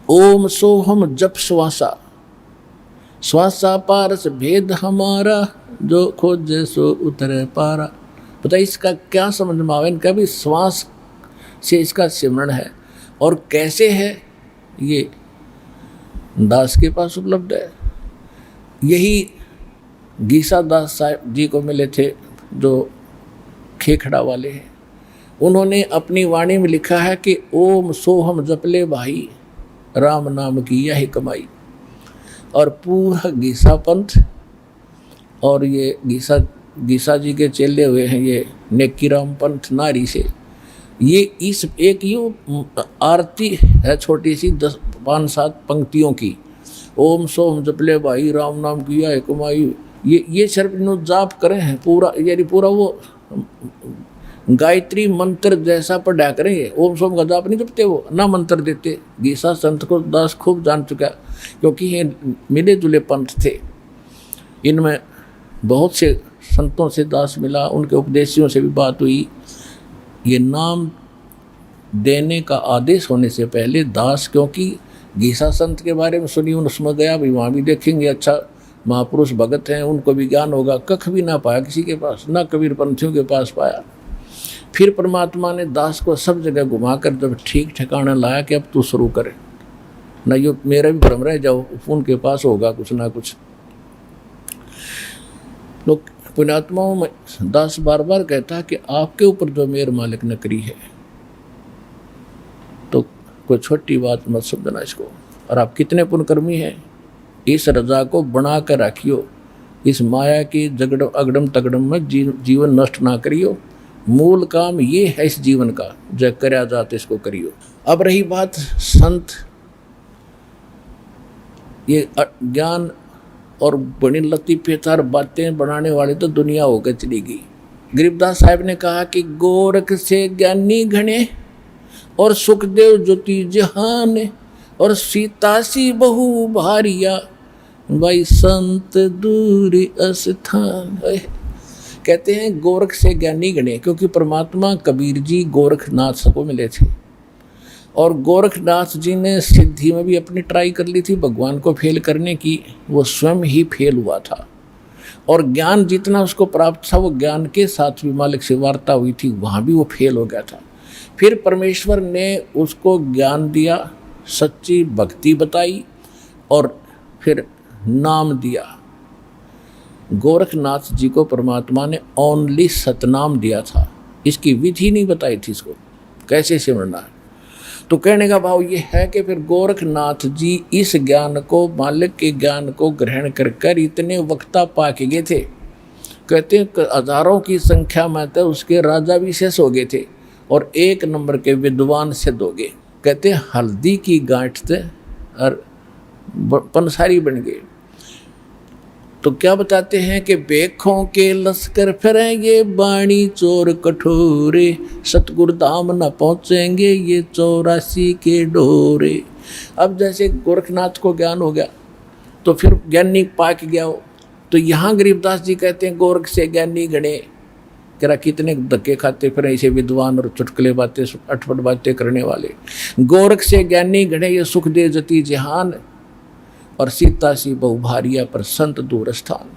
ओम सोहम जप श्वासा, श्वासा पारस भेद हमारा, जो खोजे सो उतरे पारा। पता इसका क्या समझ में आवे? इनका भी श्वास से इसका सिमरण है। और कैसे है ये दास के पास उपलब्ध है। यही गीसा दास साहब जी को मिले थे जो खेखड़ा वाले हैं। उन्होंने अपनी वाणी में लिखा है कि ओम सोहम जपले भाई, राम नाम की यही कमाई। और पूरा गीसा पंथ और ये गीसा जी के चेले हुए हैं ये नेकीराम पंथ नारी से, ये इस एक ये आरती है छोटी सी 5-7 पंक्तियों की। ओम सोम जपले भाई, राम नाम किया है कमाई। ये सिर्फ इन्होंने जाप करे हैं पूरा, यानी पूरा वो गायत्री मंत्र जैसा पढ़ा करें। ओम सोम का जाप नहीं जपते वो, ना मंत्र देते। गीसा संत को दास खूब जान चुका, क्योंकि ये मिले जुले पंथ थे। इनमें बहुत से संतों से दास मिला, उनके उपदेशियों से भी बात हुई। ये नाम देने का आदेश होने से पहले दास, क्योंकि गीसा संत के बारे में सुनी, उसमें गया भी, वहाँ भी देखेंगे अच्छा महापुरुष भगत हैं, उनको भी ज्ञान होगा। कख भी ना पाया किसी के पास, ना कबीर पंथियों के पास पाया। फिर परमात्मा ने दास को सब जगह घुमाकर जब ठीक ठिकाना लाया कि अब तू शुरू करे, ना ये मेरा भी भ्रम रह जाओ, उनके पास होगा कुछ ना कुछ। लोग पुण्यात्माओं में दास बार बार कहता है कि आपके ऊपर जो मेरे मालिक ने करी है, तो कोई छोटी बात मत समझना इसको। और आप कितने पुण्यकर्मी हैं, इस रजा को बना कर रखियो, इस माया की अगड़म तगड़म में जीवन नष्ट ना करियो। मूल काम ये है इस जीवन का, जब करया जात इसको करियो। अब रही बात संत, ये ज्ञान और बड़ी लतीफेदार बातें बनाने वाले तो दुनिया होकर चली गई। गरीबदास साहब ने कहा कि गोरख से ज्ञानी घने, और सुखदेव ज्योति जहान, और सीतासी बहु भारिया, भाई संत दूरी अस्थान। कहते हैं गोरख से ज्ञानी गणे, क्योंकि परमात्मा कबीर जी गोरखनाथ को मिले थे। और गोरखनाथ जी ने सिद्धि में भी अपनी ट्राई कर ली थी भगवान को फेल करने की, वो स्वयं ही फेल हुआ था। और ज्ञान जितना उसको प्राप्त था, वो ज्ञान के साथ भी मालिक से वार्ता हुई थी, वहाँ भी वो फेल हो गया था। फिर परमेश्वर ने उसको ज्ञान दिया, सच्ची भक्ति बताई, और फिर नाम दिया। गोरखनाथ जी को परमात्मा ने ओनली सतनाम दिया था, इसकी विधि नहीं बताई थी इसको कैसे सिमरना है। तो कहने का भाव ये है कि फिर गोरखनाथ जी इस ज्ञान को, मालिक के ज्ञान को ग्रहण कर इतने वक्ता पा के गए थे। कहते हैं हजारों की संख्या में तो उसके राजा भी शेष हो गए थे, और 1 नंबर के विद्वान सिद्ध हो गए। कहते हैं हल्दी की गांठ थे और पंसारी बन गए। तो क्या बताते हैं कि बेखों के लश्कर फिरेंगे, बाणी चोर कठोरे, सतगुरु धाम न पहुँचेंगे ये 84 के डोरे। अब जैसे गोरखनाथ को ज्ञान हो गया तो फिर ज्ञानी पाक गया हो, तो यहाँ गरीबदास जी कहते हैं गोरख से ज्ञानी गणे। कह कितने धक्के खाते फिर ऐसे विद्वान और चुटकुले बातें अटपट बातें करने वाले। गोरख से ज्ञानी गणे ये सुख दे जति जहान, और सीता सी बहु भारिया पर संत दूर स्थान।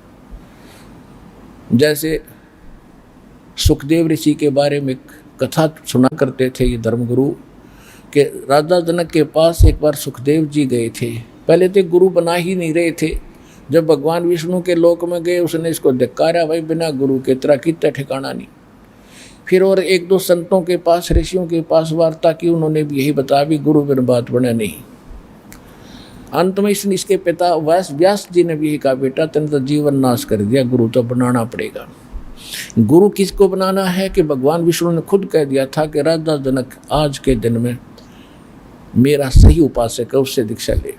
जैसे सुखदेव ऋषि के बारे में कथा सुना करते थे ये धर्मगुरु, कि राजा जनक के पास एक बार सुखदेव जी गए थे। पहले तो गुरु बना ही नहीं रहे थे। जब भगवान विष्णु के लोक में गए, उसने इसको धिक्कारा, भाई बिना गुरु के तेरा कितना ठिकाना नहीं। फिर और 1-2 संतों के पास, ऋषियों के पास वार्ता की, उन्होंने भी यही बताया भी गुरु बिन बात बना नहीं। अंत में इसके पिता व्यास जी ने भी यही कहा, बेटा तेने तो जीवन नाश कर दिया, गुरु तो बनाना पड़ेगा। गुरु किसको बनाना है कि भगवान विष्णु ने खुद कह दिया था कि राजा जनक आज के दिन में मेरा सही उपासक है, उससे दीक्षा ले।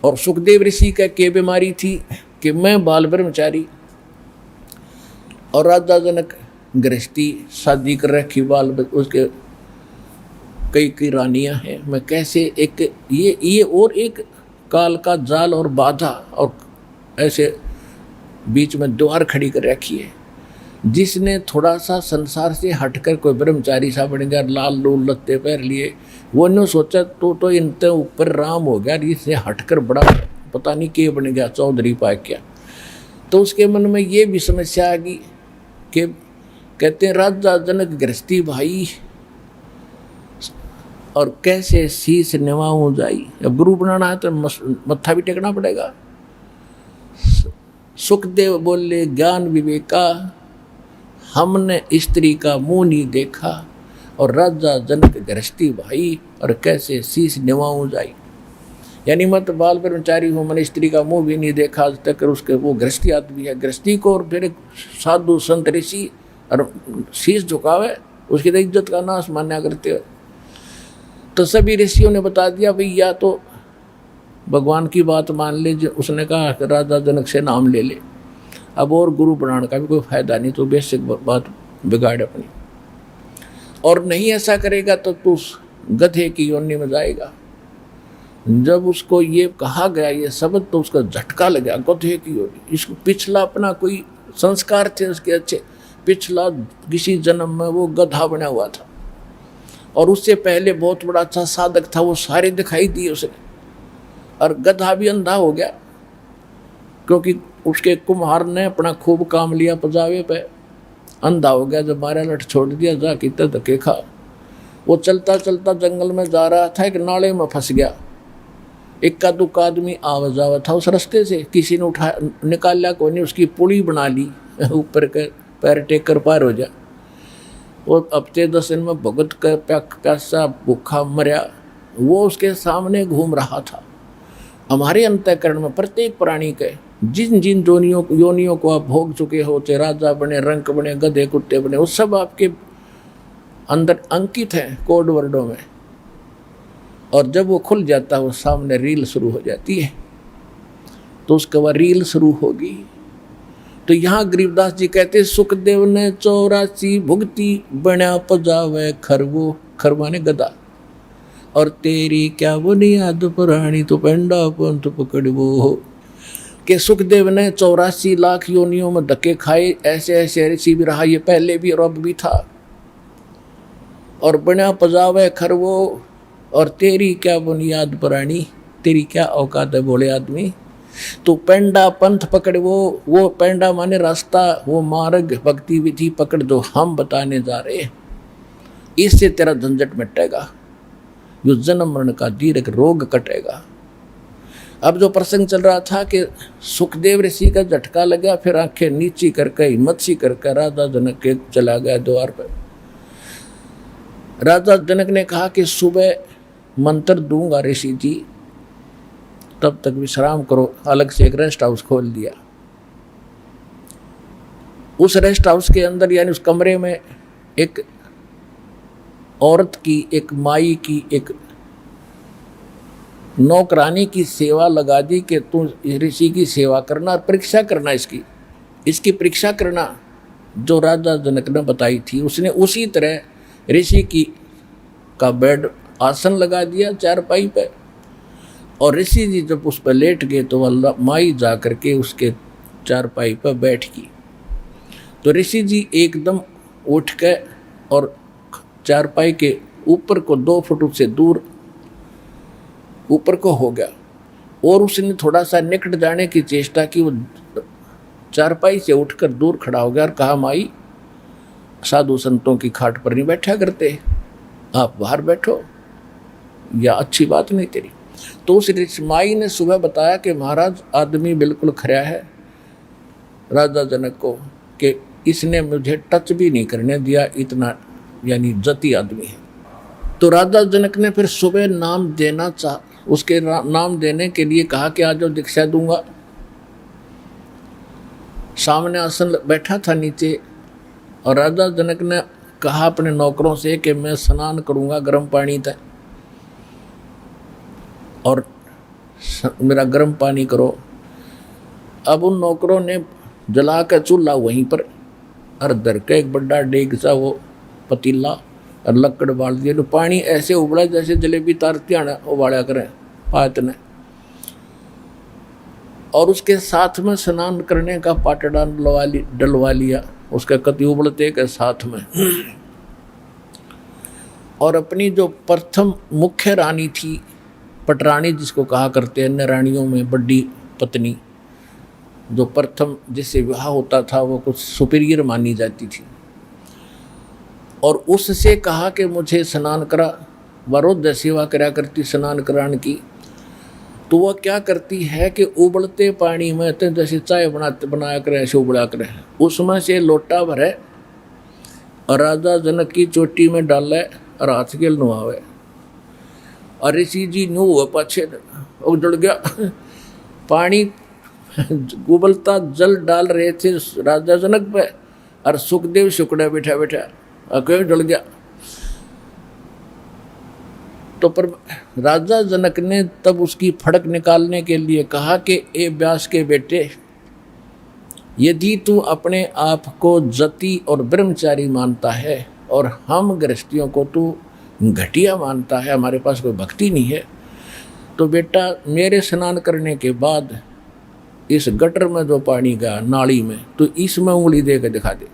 और सुखदेव ऋषि का क्या बीमारी थी कि मैं बाल ब्रह्मचारी, और राजा जनक गृहस्थी, शादी कर रखी, बाल उसके कई रानियां हैं, मैं कैसे एक ये और एक काल का जाल और बाधा और ऐसे बीच में द्वार खड़ी कर रखी है। जिसने थोड़ा सा संसार से हटकर कोई ब्रह्मचारी सा बन गया, लाल लूल लत्ते पहन लिए, वो ने सोचा तो इनते ऊपर राम हो गया, इससे हटकर बड़ा पता नहीं के बन गया, चौधरी पा क्या। तो उसके मन में ये भी समस्या आ गई कि कहते हैं राजा जनक गृहस्थी भाई और कैसे शीश निवाऊं जाई। अब गुरु बनाना है तो मत्था भी टेकना पड़ेगा। सुखदेव बोले ज्ञान विवेका, हमने स्त्री का मुंह नहीं देखा, और राजा जनक गृहस्थी भाई और कैसे शीश निवाऊं जाई। यानी मत बाल ब्रह्मचारी हूँ, मैंने स्त्री का मुंह भी नहीं देखा आज तक, उसके वो गृहस्थी आदमी है। गृहस्थी को और फिर साधु संत ऋषि और शीश झुकावे, उसकी तो इज्जत का नाश मान्या करते हो। तो सभी ऋषियों ने बता दिया भाई या तो भगवान की बात मान ले, जो उसने कहा राजा जनक से नाम ले ले। अब और गुरु बनाने का भी कोई फायदा नहीं, तो बेसिक बात बिगाड़ अपनी। और नहीं ऐसा करेगा तो तू गधे की योनि में जाएगा। जब उसको ये कहा गया ये शब्द तो उसका झटका लगा, गधे की योनि। इसको पिछला अपना कोई संस्कार थे उसके अच्छे, पिछला किसी जन्म में वो गधा बना हुआ था, और उससे पहले बहुत बड़ा अच्छा साधक था, वो सारे दिखाई दिए उसने। और गधा भी अंधा हो गया क्योंकि उसके कुम्हार ने अपना खूब काम लिया पजावे पे, अंधा हो गया। जब मारा लठ छोड़ दिया, जा कितने धक्के खा। वो चलता चलता जंगल में जा रहा था, एक नाले में फंस गया। इक्का दुक्का आदमी आवा जावा था उस रास्ते से, किसी ने उठा निकाला कोई नहीं, उसकी पुली बना ली, ऊपर के पैर टेक कर पार हो जा। वो हफ्ते 10 दिन में भुगत कर प्यासा भूखा मरा। वो उसके सामने घूम रहा था। हमारे अंतःकरण में प्रत्येक प्राणी के जिन जिन योनियों को आप भोग चुके हो, चाहे राजा बने, रंक बने, गधे कुत्ते बने, वो सब आपके अंदर अंकित हैं कोड वर्डों में। और जब वो खुल जाता है, वो सामने रील शुरू हो जाती है। तो उसके बाद रील शुरू होगी। तो यहाँ गरीबदास जी कहते सुखदेव ने 84 भुगती बना पजावे खरवो, खरवाने गदा, और तेरी क्या बुनियाद पुरानी तो पेंडा पंथ पकड़वो हो। कि सुखदेव ने 84 लाख योनियों में धक्के खाए, ऐसे ऐसे ऋषि भी रहा, ये पहले भी और अब भी था। और बना पजावे खरवो, और तेरी क्या बुनियाद पुरानी, तेरी क्या औकात है बोले आदमी। तो पेंडा पंथ पकड़, वो पेंडा माने रास्ता, वो मार्ग भक्ति विधि पकड़ जो हम बताने जा रहे। इससे तेरा झंझट मिटेगा, जो जन्म मरण का दीर्घ रोग कटेगा। अब जो प्रसंग चल रहा था कि सुखदेव ऋषि का झटका लगा, फिर आंखें नीची करके हिम्मत सी करके राजा जनक के चला गया द्वार पर। राजा जनक ने कहा कि सुबह मंत्र दूंगा ऋषि जी, तब तक विश्राम करो। अलग से एक रेस्ट हाउस खोल दिया। उस रेस्ट हाउस के अंदर यानी उस कमरे में एक औरत की, एक माई की, एक नौकरानी की सेवा लगा दी कि तू ऋषि की सेवा करना और परीक्षा करना, इसकी परीक्षा करना जो राजा जनक ने बताई थी। उसने उसी तरह ऋषि की का बेड आसन लगा दिया चारपाई पे, और ऋषि जी जब उस पर लेट गए तो वह माई जा करके उसके चारपाई पर बैठ गई। तो ऋषि जी एकदम उठ के और चारपाई के ऊपर को 2 फुट से दूर ऊपर को हो गया, और उसने थोड़ा सा निकट जाने की चेष्टा की। वो चारपाई से उठकर दूर खड़ा हो गया और कहा, माई साधु संतों की खाट पर नहीं बैठा करते, आप बाहर बैठो, या अच्छी बात नहीं तेरी। तो उस माई ने सुबह बताया कि महाराज आदमी बिल्कुल खरा है राजा जनक को, कि इसने मुझे टच भी नहीं करने दिया, इतना यानी जती आदमी है। तो राजा जनक ने फिर सुबह नाम देना उसके नाम देने के लिए कहा कि आज दीक्षा दूंगा। सामने आसन बैठा था नीचे, और राजा जनक ने कहा अपने नौकरों से कि मैं स्नान करूंगा गर्म पानी तक, और मेरा गर्म पानी करो। अब उन नौकरों ने जला कर चूल्हा वहीं पर और धर के एक बड़ा डेग सा वो पतीला और लकड़ बाल दिए। तो पानी ऐसे उबला जैसे जलेबी तारती आना उबाला करें पात ने। और उसके साथ में स्नान करने का पाटड़ा डलवा लिया, उसके कति उबलते के साथ में। और अपनी जो प्रथम मुख्य रानी थी, पटरानी जिसको कहा करते हैं, अन्य रानियों में बड़ी पत्नी, जो प्रथम जिससे विवाह होता था वो कुछ सुपीरियर मानी जाती थी, और उससे कहा कि मुझे स्नान करा। वरोध सेवा करा करती स्नान कराने की। तो वह क्या करती है कि उबलते पानी में तो जैसे चाय बनाया करे ऐसे उबला करे, उसमें से लोटा भरे और राजा जनक की चोटी में डाले और हाथ के नुआवे। और ऋषि जी न्यू हुआ पाछे उजड़ गया। पानी उबलता जल डाल रहे थे राजा जनक पे, और सुखदेव शुक्ड़ा बैठा बैठा अकेले जल गया। तो पर राजा जनक ने तब उसकी फड़क निकालने के लिए कहा कि ए व्यास के बेटे, यदि तू अपने आप को जति और ब्रह्मचारी मानता है और हम गृहस्थियों को तू घटिया मानता है, हमारे पास कोई भक्ति नहीं है, तो बेटा मेरे स्नान करने के बाद इस गटर में जो पानी गया नाली में, तो इसमें उंगली दे के दिखा दे,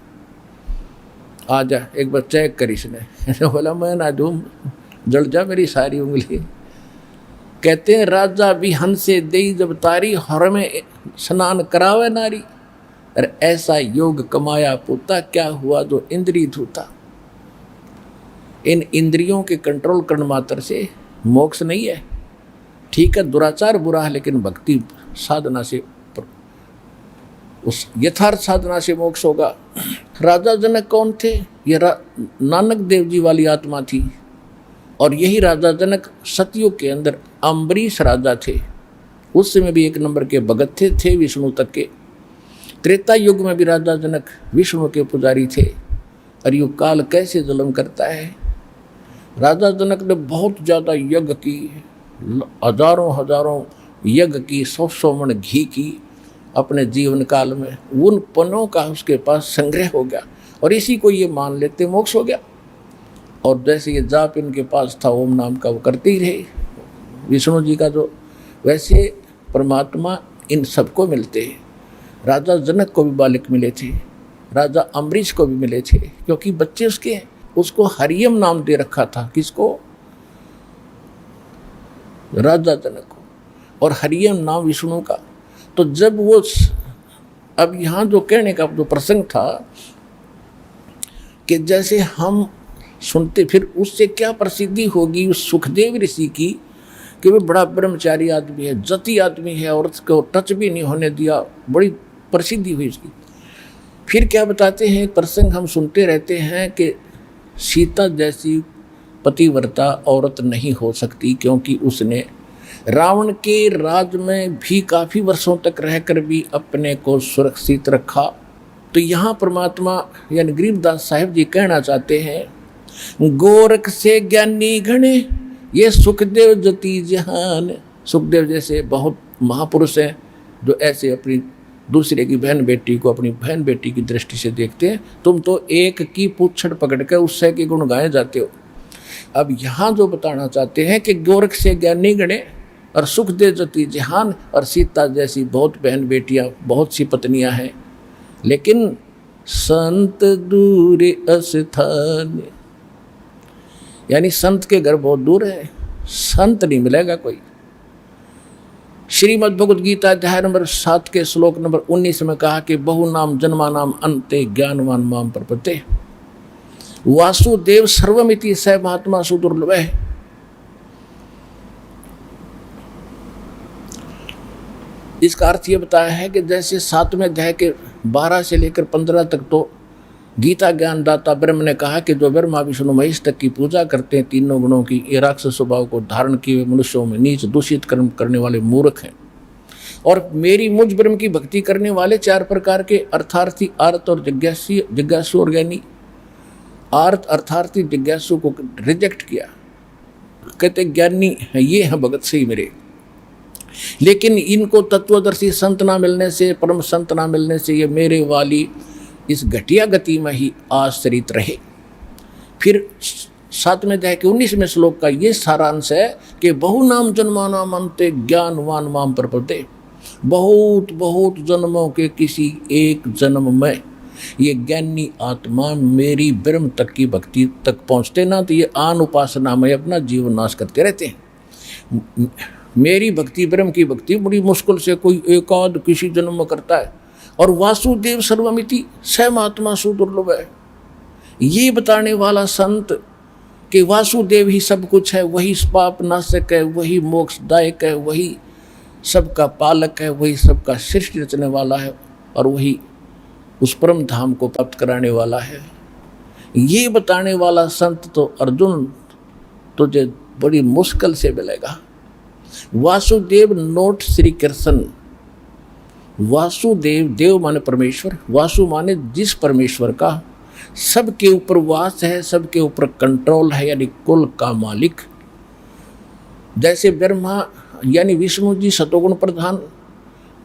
आ जा एक बार चेक कर। इसने बोला मैं ना दूँ, जल जा मेरी सारी उंगली। कहते हैं राजा भी हंस से दे जब तारी, हर में स्नान करावे नारी, और ऐसा योग कमाया पुता, क्या हुआ जो इंद्रिय धूता। इन इंद्रियों के कंट्रोल करने मात्र से मोक्ष नहीं है। ठीक है, दुराचार बुरा है, लेकिन भक्ति साधना से, उस यथार्थ साधना से मोक्ष होगा। राजा जनक कौन थे? ये नानक देव जी वाली आत्मा थी। और यही राजा जनक सतयुग के अंदर अम्बरीश राजा थे, उस समय भी एक नंबर के भगत थे विष्णु तक के। त्रेता युग में भी राजा जनक विष्णु के पुजारी थे। और ये काल कैसे जुल्म करता है। राजा जनक ने बहुत ज़्यादा यज्ञ की, हजारों यज्ञ की, 100 मन घी की अपने जीवन काल में। उन पनों का उसके पास संग्रह हो गया, और इसी को ये मान लेते मोक्ष हो गया। और जैसे ये जाप इनके पास था ओम नाम का, वो करते ही रहे विष्णु जी का जो, वैसे परमात्मा इन सबको मिलते हैं। राजा जनक को भी बालक मिले थे, राजा अम्बरीश को भी मिले थे, क्योंकि बच्चे उसके हैं। उसको हरियम नाम दे रखा था, किसको? राजा जनक को, और हरियम नाम विष्णु का। तो जब वो, अब यहाँ जो कहने का जो प्रसंग था कि जैसे हम सुनते, फिर उससे क्या प्रसिद्धि होगी उस सुखदेव ऋषि की कि वो बड़ा ब्रह्मचारी आदमी है, जति आदमी है, औरत को टच भी नहीं होने दिया, बड़ी प्रसिद्धि हुई उसकी। फिर क्या बताते हैं, प्रसंग हम सुनते रहते हैं कि सीता जैसी पतिव्रता औरत नहीं हो सकती, क्योंकि उसने रावण के राज में भी काफ़ी वर्षों तक रहकर भी अपने को सुरक्षित रखा। तो यहाँ परमात्मा यानी गरीबदास साहिब जी कहना चाहते हैं, गोरख से ज्ञानी घने ये सुखदेव जति जहान। सुखदेव जैसे बहुत महापुरुष हैं जो ऐसे अपनी दूसरे की बहन बेटी को अपनी बहन बेटी की दृष्टि से देखते हैं। तुम तो एक की पूछड़ पकड़ कर उससे के गुण गाए जाते हो। अब यहाँ जो बताना चाहते हैं कि गोरख से ज्ञानी गणे और सुखदेव जति जहान, और सीता जैसी बहुत बहन बेटियाँ, बहुत सी पत्नियाँ हैं, लेकिन संत दूर अस्थान, यानी संत के घर बहुत दूर है, संत नहीं मिलेगा कोई। श्रीमद् भगवद गीता अध्याय नंबर 7 के श्लोक नंबर 19 में कहा कि बहु नाम जन्मा नाम अंते ज्ञानवान माम प्रपते वासुदेव सर्वमिति स महात्मा सुदुर्लभ है। इसका अर्थ ये बताया है कि जैसे 7वें अध्याय के 12 से लेकर 15 तक तो गीता ज्ञानदाता ब्रह्म ने कहा कि जो ब्रह्मा विष्णु महेश तक की पूजा करते हैं तीनों गुणों की, ये राक्षस स्वभाव को धारण किए हुए मनुष्यों में नीच दूषित कर्म करने वाले मूर्ख हैं। और मेरी मुझ ब्रह्म की भक्ति करने वाले 4 प्रकार के अर्थार्थी, आर्त और जिज्ञासु और ज्ञानी। आर्त अर्थार्थी जिज्ञासु को रिजेक्ट किया, कहते ज्ञानी है ये है भगत सही मेरे, लेकिन इनको तत्वदर्शी संत ना मिलने से, परम संत ना मिलने से ये मेरे वाली इस घटिया गति में ही आश्रित रहे। फिर 7वें अध्याय के 19वें श्लोक का ये सारांश है कि बहु नाम जन्मा नाम अंते ज्ञानवान माम प्रपते। बहुत बहुत जन्मों के किसी एक जन्म में ये ज्ञानी आत्मा मेरी ब्रह्म तक की भक्ति तक पहुँचते ना, तो ये आन उपासना में अपना जीवन नाश करते रहते हैं। मेरी भक्ति, ब्रह्म की भक्ति बड़ी मुश्किल से कोई एक आध किसी जन्म में करता है, और वासुदेव सर्वमिति स महात्मा सुदुर्लभ है। ये बताने वाला संत कि वासुदेव ही सब कुछ है, वही पाप नाशक है, वही मोक्षदायक है, वही सबका पालक है, वही सबका सृष्टि रचने वाला है, और वही उस परम धाम को प्राप्त कराने वाला है। ये बताने वाला संत तो अर्जुन तुझे बड़ी मुश्किल से मिलेगा। वासुदेव नोट श्री कृष्ण। वासुदेव, देव माने परमेश्वर, वासु माने जिस परमेश्वर का सबके ऊपर वास है, सबके ऊपर कंट्रोल है, यानी कुल का मालिक। जैसे ब्रह्मा यानी विष्णु जी सतोगुण प्रधान,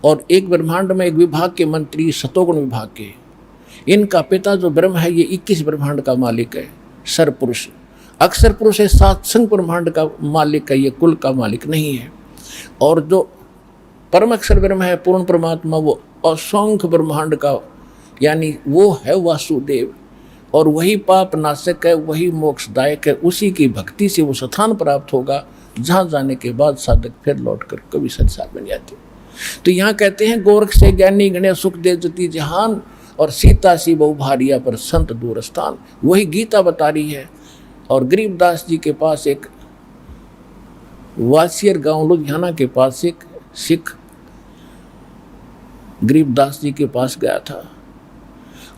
और एक ब्रह्मांड में एक विभाग के मंत्री सतोगुण विभाग के, इनका पिता जो ब्रह्म है ये 21 ब्रह्मांड का मालिक है, सरपुरुष। अक्षर पुरुष है, 7 संग ब्रह्मांड का मालिक है, ये कुल का मालिक नहीं है। और जो परम अक्षर ब्रह्म है, पूर्ण परमात्मा, वो असंख्य ब्रह्मांड का यानी वो है वासुदेव, और वही पाप नाशक है, वही मोक्षदायक है। उसी की भक्ति से वो स्थान प्राप्त होगा जहाँ जाने के बाद साधक फिर लौट कर कभी संसार बन जाते। तो यहाँ कहते हैं गोरख से ज्ञानी गणे सुख दे जति जहान, और सीता सी बहु भारिया पर संत दूर स्थान। वही गीता बता रही है। और गरीबदास जी के पास एक वासियर गांव लुधियाना के पास एक सिख गरीबदास जी के पास गया था,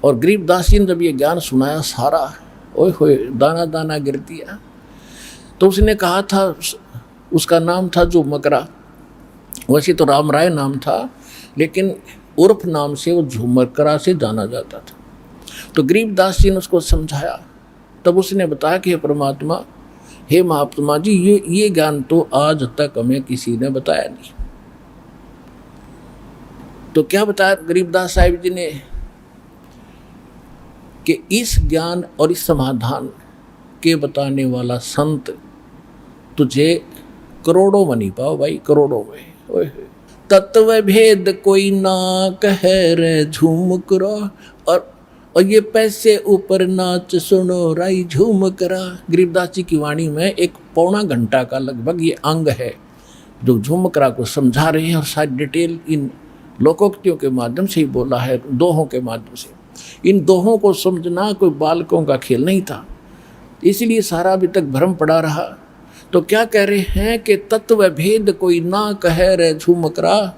और गरीबदास जी ने जब ये ज्ञान सुनाया सारा, ओए होए दाना दाना गिर दिया। तो उसने कहा था, उसका नाम था जो मकरा, वैसे तो राम राय नाम था, लेकिन उर्फ नाम से वो झुमकरा से जाना जाता था। तो गरीबदास जी ने उसको समझाया, तब उसने बताया कि हे परमात्मा, हे महात्मा जी, ये ज्ञान तो आज तक हमें किसी ने बताया नहीं। तो क्या बताया गरीबदास साहिब जी ने कि इस ज्ञान और इस समाधान के बताने वाला संत तुझे करोड़ों में नहीं पाओ भाई, करोड़ों में। तत्व भेद कोई ना कहे रे झूम करो, और ये पैसे ऊपर नाच सुनो राई झूम करा। गरीबदास जी की वाणी में एक पौना घंटा का लगभग ये अंग है जो झूमकरा को समझा रहे हैं, और सारी डिटेल इन लोकोक्तियों के माध्यम से ही बोला है, दोहों के माध्यम से। इन दोहों को समझना कोई बालकों का खेल नहीं था, इसलिए सारा अभी तक भ्रम पड़ा रहा। तो क्या कह रहे हैं कि तत्व भेद कोई ना कहे रे झूमकरा,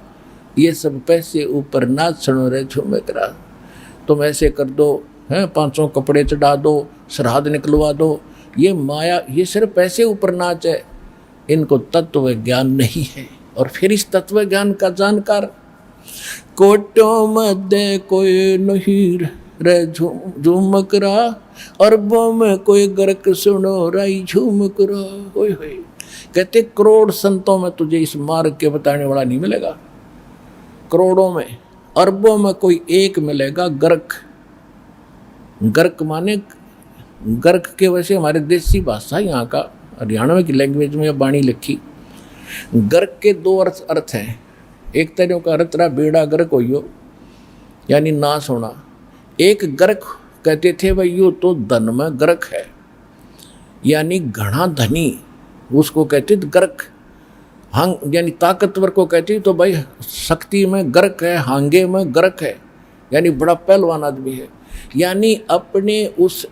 ये सब पैसे ऊपर नाच सुनो रे झूमकरा। तुम ऐसे कर दो, हैं 500 कपड़े चढ़ा दो, श्राद्ध निकलवा दो, ये माया, ये सिर्फ पैसे ऊपर नाच है, इनको तत्व ज्ञान नहीं है। और फिर इस तत्व ज्ञान का जानकार, कोटों मध्य कोई नहीं रे झूमकरा, अरबों में कोई गर्क सुनो राई झूमकरा। ओए होए, कहते करोड़ संतों में तुझे इस मार्ग के बताने वाला नहीं मिलेगा, करोड़ों में, अरबों में कोई एक मिलेगा गर्क। गर्क माने, गर्क के वैसे हमारे देसी भाषा यहाँ का हरियाणा की लैंग्वेज में बाणी लिखी। गर्क के 2 अर्थ हैं। एक तरह का अर्थ रहा बेड़ा गर्क हो, यानी नाश होना। एक गर्क कहते थे भाई यो तो धन में गर्क है, यानी घना धनी, उसको कहते थे गर्क। हंग यानी ताकतवर को कहते तो भाई शक्ति में गर्क है, हांगे में गर्क है, यानी बड़ा पहलवान आदमी है। यानी अपने उस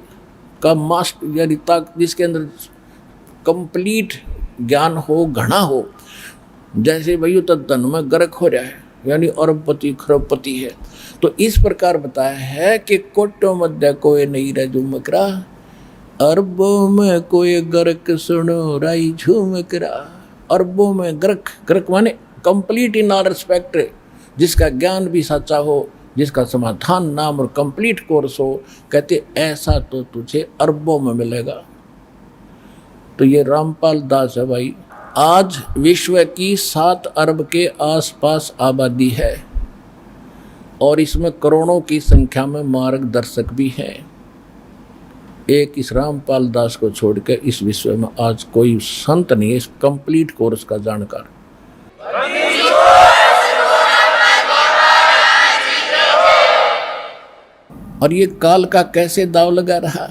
का मास्टर, यानी जिसके अंदर कंप्लीट ज्ञान हो, घना हो, जैसे भाई तो धन में गर्क हो जाए, यानी अरबपति खरबपति है। तो इस प्रकार बताया है कि कोटों मध्य कोई नहीं रे झूमकरा, अरबों में कोई गर्क सुनो राई झूमकरा। अरबों में गर्क, गर्क माने कंप्लीट इन ऑल रिस्पेक्ट, जिसका ज्ञान भी सच्चा हो, जिसका समाधान नाम और कंप्लीट कोर्स हो, कहते ऐसा तो तुझे अरबों में मिलेगा। तो ये रामपाल दास है भाई। आज विश्व की 7 अरब के आसपास आबादी है, और इसमें करोड़ों की संख्या में मार्गदर्शक भी हैं। एक इस रामपाल दास को छोड़कर इस विश्व में आज कोई संत नहीं है इस कंप्लीट कोर्स का जानकार। और ये काल का कैसे दाव लगा रहा,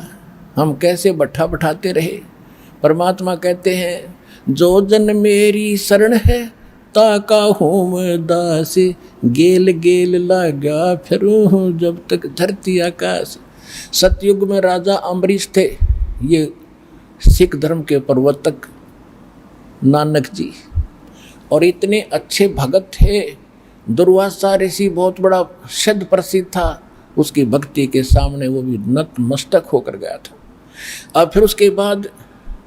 हम कैसे बट्ठा बैठाते रहे। परमात्मा कहते हैं जो जन मेरी शरण है ताका होम दास, गेल गेल लागा फिरूं जब तक धरती आकाश। सतयुग में राजा अम्बरीश थे, ये सिख धर्म के प्रवर्तक नानक जी, और इतने अच्छे भगत थे। दुर्वासा ऋषि बहुत बड़ा शब्द प्रसिद्ध था, उसकी भक्ति के सामने वो भी नतमस्तक होकर गया था। अब फिर उसके बाद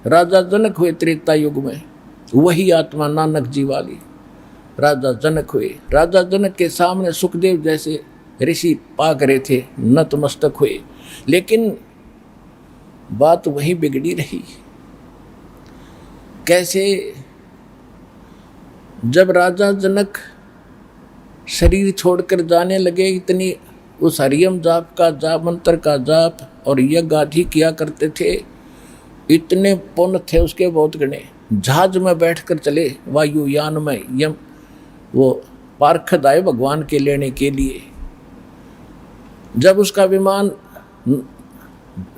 राजा जनक हुए त्रेता युग में, वही आत्मा नानक जी वाली राजा जनक हुए। राजा जनक के सामने सुखदेव जैसे ऋषि पाक रहे थे, नतमस्तक हुए, लेकिन बात वही बिगड़ी रही। कैसे? जब राजा जनक शरीर छोड़कर जाने लगे, इतनी उस हरियम जाप का जाप, मंत्र का जाप और यज्ञ आदि किया करते थे, इतने पुण्य थे उसके बहुत गणे। जहाज में बैठकर चले, वायुयान में, यम वो पार्षद आए भगवान के लेने के लिए। जब उसका विमान,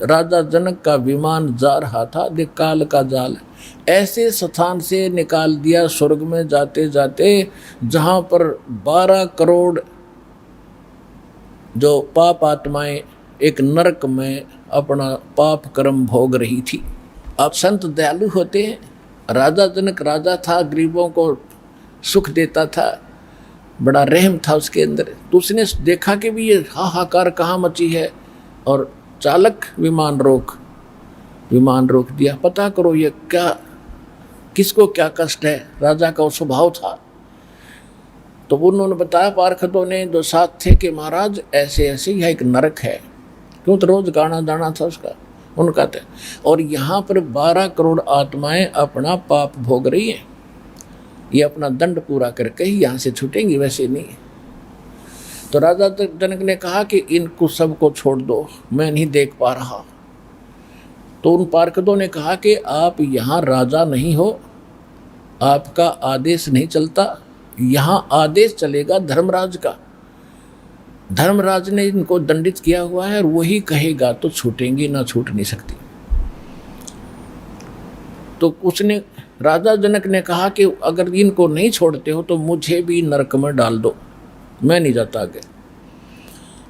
राजा जनक का विमान जा रहा था, देख काल का जाल ऐसे स्थान से निकाल दिया स्वर्ग में जाते जाते, जहां पर 12 करोड़ जो पाप आत्माएं एक नरक में अपना पाप कर्म भोग रही थी। अब संत दयालु होते हैं। राजा जनक राजा था, गरीबों को सुख देता था, बड़ा रहम था उसके अंदर। तो उसने देखा कि भी ये हाहाकार कहाँ मची है, और चालक विमान रोक दिया, पता करो ये क्या, किसको क्या कष्ट है। राजा का वो स्वभाव था। तो उन्होंने बताया पार्षदों ने जो साथ थे कि महाराज ऐसे ऐसे यह एक नरक है, क्यों तो रोज गाना दाना था उसका, उनका था, और यहाँ पर 12 करोड़ आत्माएं अपना पाप भोग रही हैं, ये अपना दंड पूरा करके ही यहाँ से छूटेंगी, वैसे नहीं। तो राजा जनक ने कहा कि इनको सबको छोड़ दो, मैं नहीं देख पा रहा। तो उन पार्षदों ने कहा कि आप यहाँ राजा नहीं हो, आपका आदेश नहीं चलता, यहाँ आदेश चलेगा धर्मराज का। धर्मराज ने इनको दंडित किया हुआ है और वही कहेगा तो छूटेंगी, ना छूट नहीं सकती। तो उसने, राजा जनक ने कहा कि अगर इनको नहीं छोड़ते हो तो मुझे भी नरक में डाल दो, मैं नहीं जाता आगे।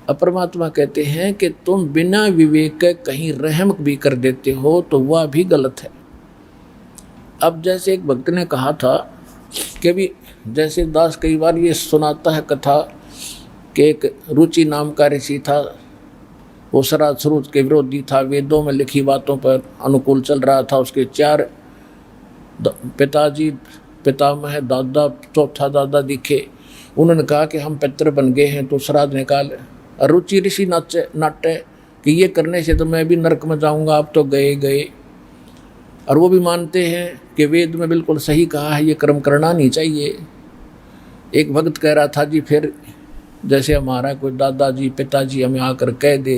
अब परमात्मा कहते हैं कि तुम बिना विवेक के कहीं रहम भी कर देते हो तो वह भी गलत है। अब जैसे एक भक्त ने कहा था कि भी, जैसे दास कई बार ये सुनाता है कथा कि एक रुचि नाम का ऋषि था, वो सरासरुत के विरोधी था, वेदों में लिखी बातों पर अनुकूल चल रहा था। उसके 4 पिताजी, पितामह, दादा, चौथा दादा दिखे। उन्होंने कहा कि हम पितर बन गए हैं तो श्राद्ध निकाल। रुचि ऋषि नाट्य कि ये करने से तो मैं भी नरक में जाऊंगा, आप तो गए। और वो भी मानते हैं कि वेद में बिल्कुल सही कहा है, ये कर्म करना नहीं चाहिए। एक भक्त कह रहा था जी, फिर जैसे हमारा कोई दादाजी पिताजी हमें आकर कह दे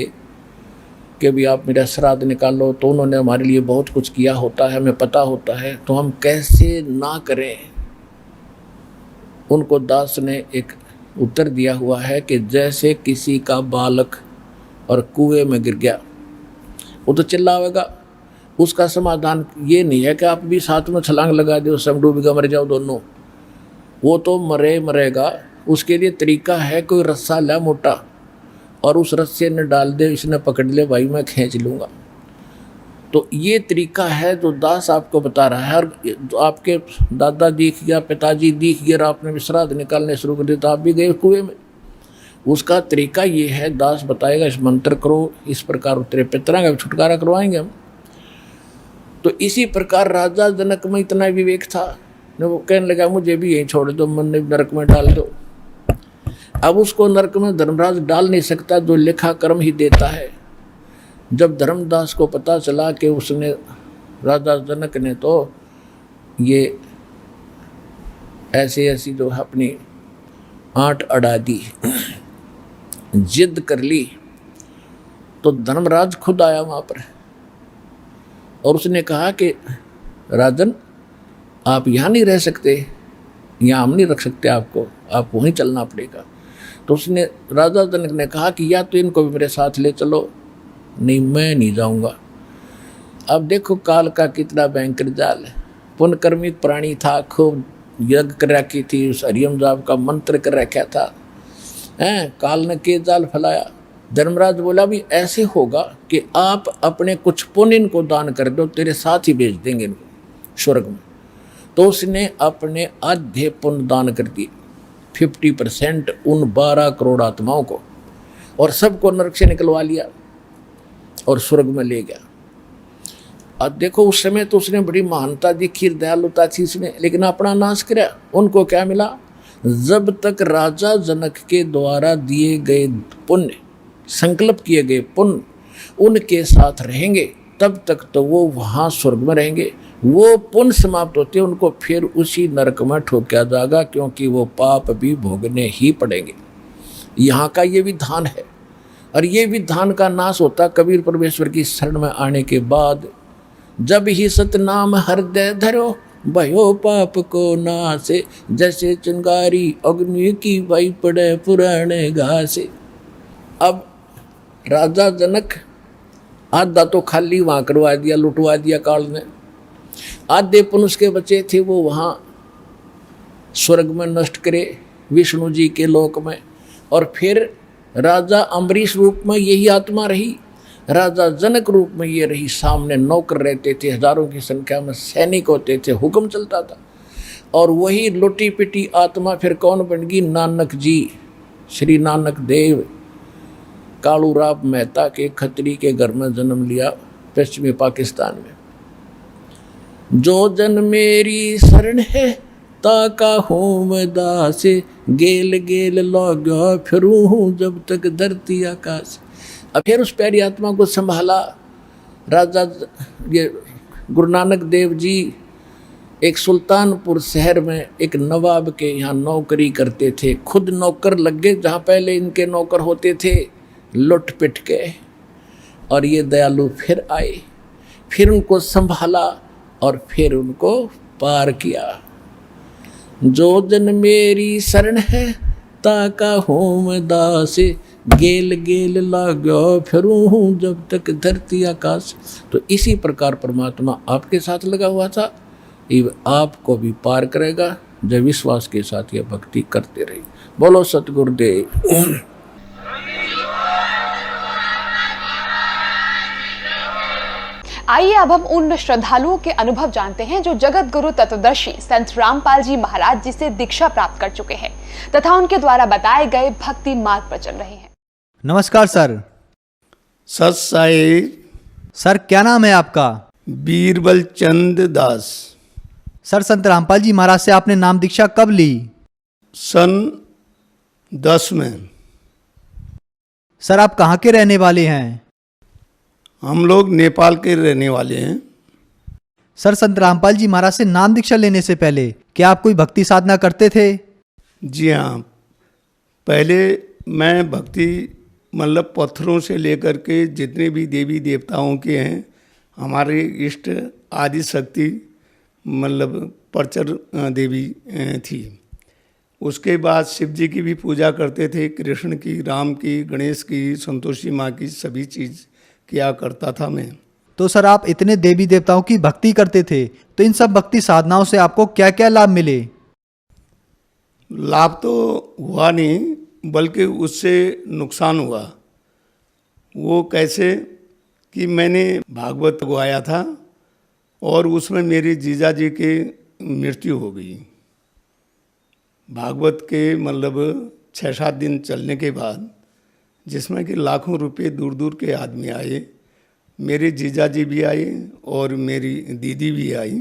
कि भी आप मेरा श्राद्ध निकालो, तो उन्होंने हमारे लिए बहुत कुछ किया होता है, हमें पता होता है, तो हम कैसे ना करें। उनको दास ने एक उत्तर दिया हुआ है कि जैसे किसी का बालक और कुएं में गिर गया, वो तो चिल्लावेगा, उसका समाधान ये नहीं है कि आप भी साथ में छलांग लगा दो, सब डूबेगा मर जाओ दोनों, वो तो मरेगा। उसके लिए तरीका है, कोई रस्सा ला मोटा और उस रस्से ने डाल दे, इसने पकड़ ले, भाई मैं खींच लूँगा। तो ये तरीका है जो दास आपको बता रहा है। और आपके दादा दिख गया, पिताजी दिख गया, आपने श्राद्ध निकालने शुरू कर दिया तो आप भी गए कुएं में। उसका तरीका ये है, दास बताएगा इस मंत्र करो, इस प्रकार तेरे पितरों का छुटकारा करवाएंगे हम। तो इसी प्रकार राजा जनक में इतना विवेक था, वो कहने लगा मुझे भी यहीं छोड़ दो, मन नरक में डाल दो। अब उसको नरक में धर्मराज डाल नहीं सकता, जो लिखा कर्म ही देता है। जब धर्मदास को पता चला कि उसने, राजा जनक ने तो ये ऐसी जो अपनी आंट अड़ा दी, जिद कर ली, तो धर्मराज खुद आया वहाँ पर और उसने कहा कि राजन आप यहाँ नहीं रह सकते, यहाँ हम नहीं रख सकते आपको, आप वहीं चलना पड़ेगा। तो उसने राजा जनक ने कहा कि या तो इनको भी मेरे साथ ले चलो, नहीं मैं नहीं जाऊंगा। अब देखो काल का कितना भयंकर जाल है। पुण्यकर्मी प्राणी था, खूब यज्ञ कर रखी थी, उस हरियम जाप का मंत्र कर रखा था, हैं, काल ने के जाल फैलाया। धर्मराज बोला भी ऐसे होगा कि आप अपने कुछ पुण्य इनको दान कर दो, तेरे साथ ही भेज देंगे इनको स्वर्ग में। तो उसने अपने आधे पुण्य दान कर दिए, 50% उन 12 करोड़ आत्माओं को, और सबको नरक से निकलवा लिया और स्वर्ग में ले गया। अब देखो उस समय तो उसने बड़ी महानता दिखी, दयालुता थी इसमें, लेकिन अपना नाश किया। उनको क्या मिला? जब तक राजा जनक के द्वारा दिए गए पुण्य, संकल्प किए गए पुण्य उनके साथ रहेंगे, तब तक तो वो वहाँ स्वर्ग में रहेंगे। वो पुण्य समाप्त होते उनको फिर उसी नरक में ठोका जाएगा, क्योंकि वो पाप भी भोगने ही पड़ेंगे। यहाँ का ये विधान है, और ये विधान का नाश होता कबीर परमेश्वर की शरण में आने के बाद। जब ही सतनाम हृदय धरो, भयो पाप को नासे, जैसे चिंगारी अग्नि की भाई पड़े पुराने घासे। अब राजा जनक आधा तो खाली वहाँ करवा दिया, लुटवा दिया काल ने। आधे पुण्य उसके बचे थे वो वहाँ स्वर्ग में नष्ट करे, विष्णु जी के लोक में। और फिर राजा अम्बरीश रूप में यही आत्मा रही, राजा जनक रूप में ये रही। सामने नौकर रहते थे, हजारों की संख्या में सैनिक होते थे, हुक्म चलता था। और वही लुटी पिटी आत्मा फिर कौन बन गई? नानक जी, श्री नानक देव। कालूराव मेहता के खत्री के घर में जन्म लिया पश्चिमी पाकिस्तान में। जो जन मेरी शरण है ताका होम दासे, गेल गेल लौगा फिरूं हूँ जब तक धरती आकाश। अब फिर उस प्यारी आत्मा को संभाला राजा ये गुरु नानक देव जी। एक सुल्तानपुर शहर में एक नवाब के यहाँ नौकरी करते थे, खुद नौकर लग गए जहाँ पहले इनके नौकर होते थे, लुट पिट के। और ये दयालु फिर आए, फिर उनको संभाला और फिर उनको पार किया। जो जन मेरी शरण है ताका होम दासे, गेल गेल लागो फिरूं हूँ जब तक धरती आकाश। तो इसी प्रकार परमात्मा आपके साथ लगा हुआ था, ये आपको भी पार करेगा जब विश्वास के साथ ये भक्ति करते रहिए। बोलो सतगुरुदेव। आइए अब हम उन श्रद्धालुओं के अनुभव जानते हैं जो जगत गुरु तत्वदर्शी संत रामपाल जी महाराज जी से दीक्षा प्राप्त कर चुके हैं तथा उनके द्वारा बताए गए भक्ति मार्ग पर चल रहे हैं। नमस्कार सर। सत साई। सर क्या नाम है आपका? बीरबल चंद दास। सर संत रामपाल जी महाराज से आपने नाम दीक्षा कब ली? सन 10 में। सर आप कहाँ के रहने वाले हैं? हम लोग नेपाल के रहने वाले हैं। सर संत रामपाल जी महाराज से नाम दीक्षा लेने से पहले क्या आप कोई भक्ति साधना करते थे? जी हाँ, पहले मैं भक्ति मतलब पत्थरों से लेकर के जितने भी देवी देवताओं के हैं, हमारे इष्ट आदि शक्ति मतलब परचर देवी थी। उसके बाद शिव जी की भी पूजा करते थे, कृष्ण की, राम की, गणेश की, संतोषी माँ की, सभी चीज़ किया करता था मैं। तो सर आप इतने देवी देवताओं की भक्ति करते थे, तो इन सब भक्ति साधनाओं से आपको क्या क्या लाभ मिले? लाभ तो हुआ नहीं, बल्कि उससे नुकसान हुआ। वो कैसे कि मैंने भागवत गवाया था और उसमें मेरे जीजा जी के मृत्यु हो गई। भागवत के मतलब 6-7 दिन चलने के बाद, जिसमें कि लाखों रुपए दूर दूर के आदमी आए, मेरे जीजा जी भी आए और मेरी दीदी भी आई।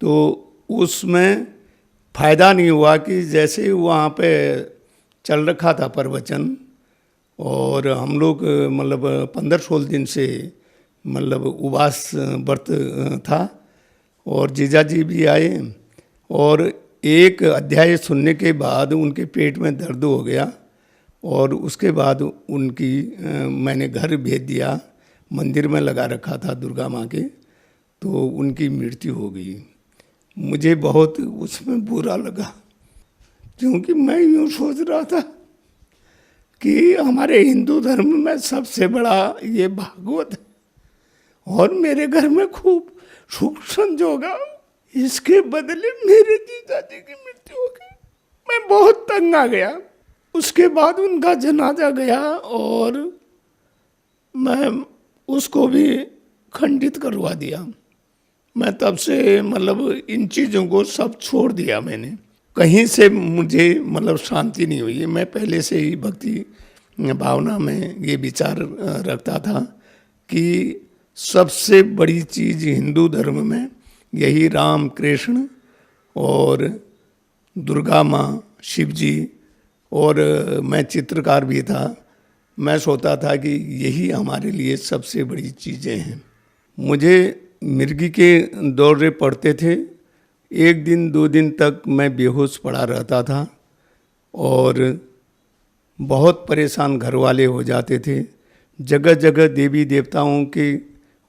तो उसमें फ़ायदा नहीं हुआ कि जैसे वहाँ पे चल रखा था प्रवचन, और हम लोग मतलब 15-16 दिन से मतलब उपवास व्रत था, और जीजा जी भी आए, और एक अध्याय सुनने के बाद उनके पेट में दर्द हो गया, और उसके बाद उनकी मैंने घर भेज दिया। मंदिर में लगा रखा था दुर्गा माँ के, तो उनकी मृत्यु हो गई। मुझे बहुत उसमें बुरा लगा, क्योंकि मैं यूँ सोच रहा था कि हमारे हिंदू धर्म में सबसे बड़ा ये भागवत है और मेरे घर में खूब सुख संजोग होगा, इसके बदले मेरे जीजाजी की मृत्यु हो गई। मैं बहुत तंग आ गया। उसके बाद उनका जनाजा गया और मैं उसको भी खंडित करवा दिया। मैं तब से मतलब इन चीज़ों को सब छोड़ दिया मैंने। कहीं से मुझे मतलब शांति नहीं हुई। मैं पहले से ही भक्ति भावना में ये विचार रखता था कि सबसे बड़ी चीज़ हिंदू धर्म में यही राम कृष्ण और दुर्गा माँ, शिव जी, और मैं चित्रकार भी था। मैं सोचता था कि यही हमारे लिए सबसे बड़ी चीज़ें हैं। मुझे मिर्गी के दौरे पड़ते थे। एक दिन 2 दिन तक मैं बेहोश पड़ा रहता था और बहुत परेशान घर वाले हो जाते थे। जगह जगह देवी देवताओं के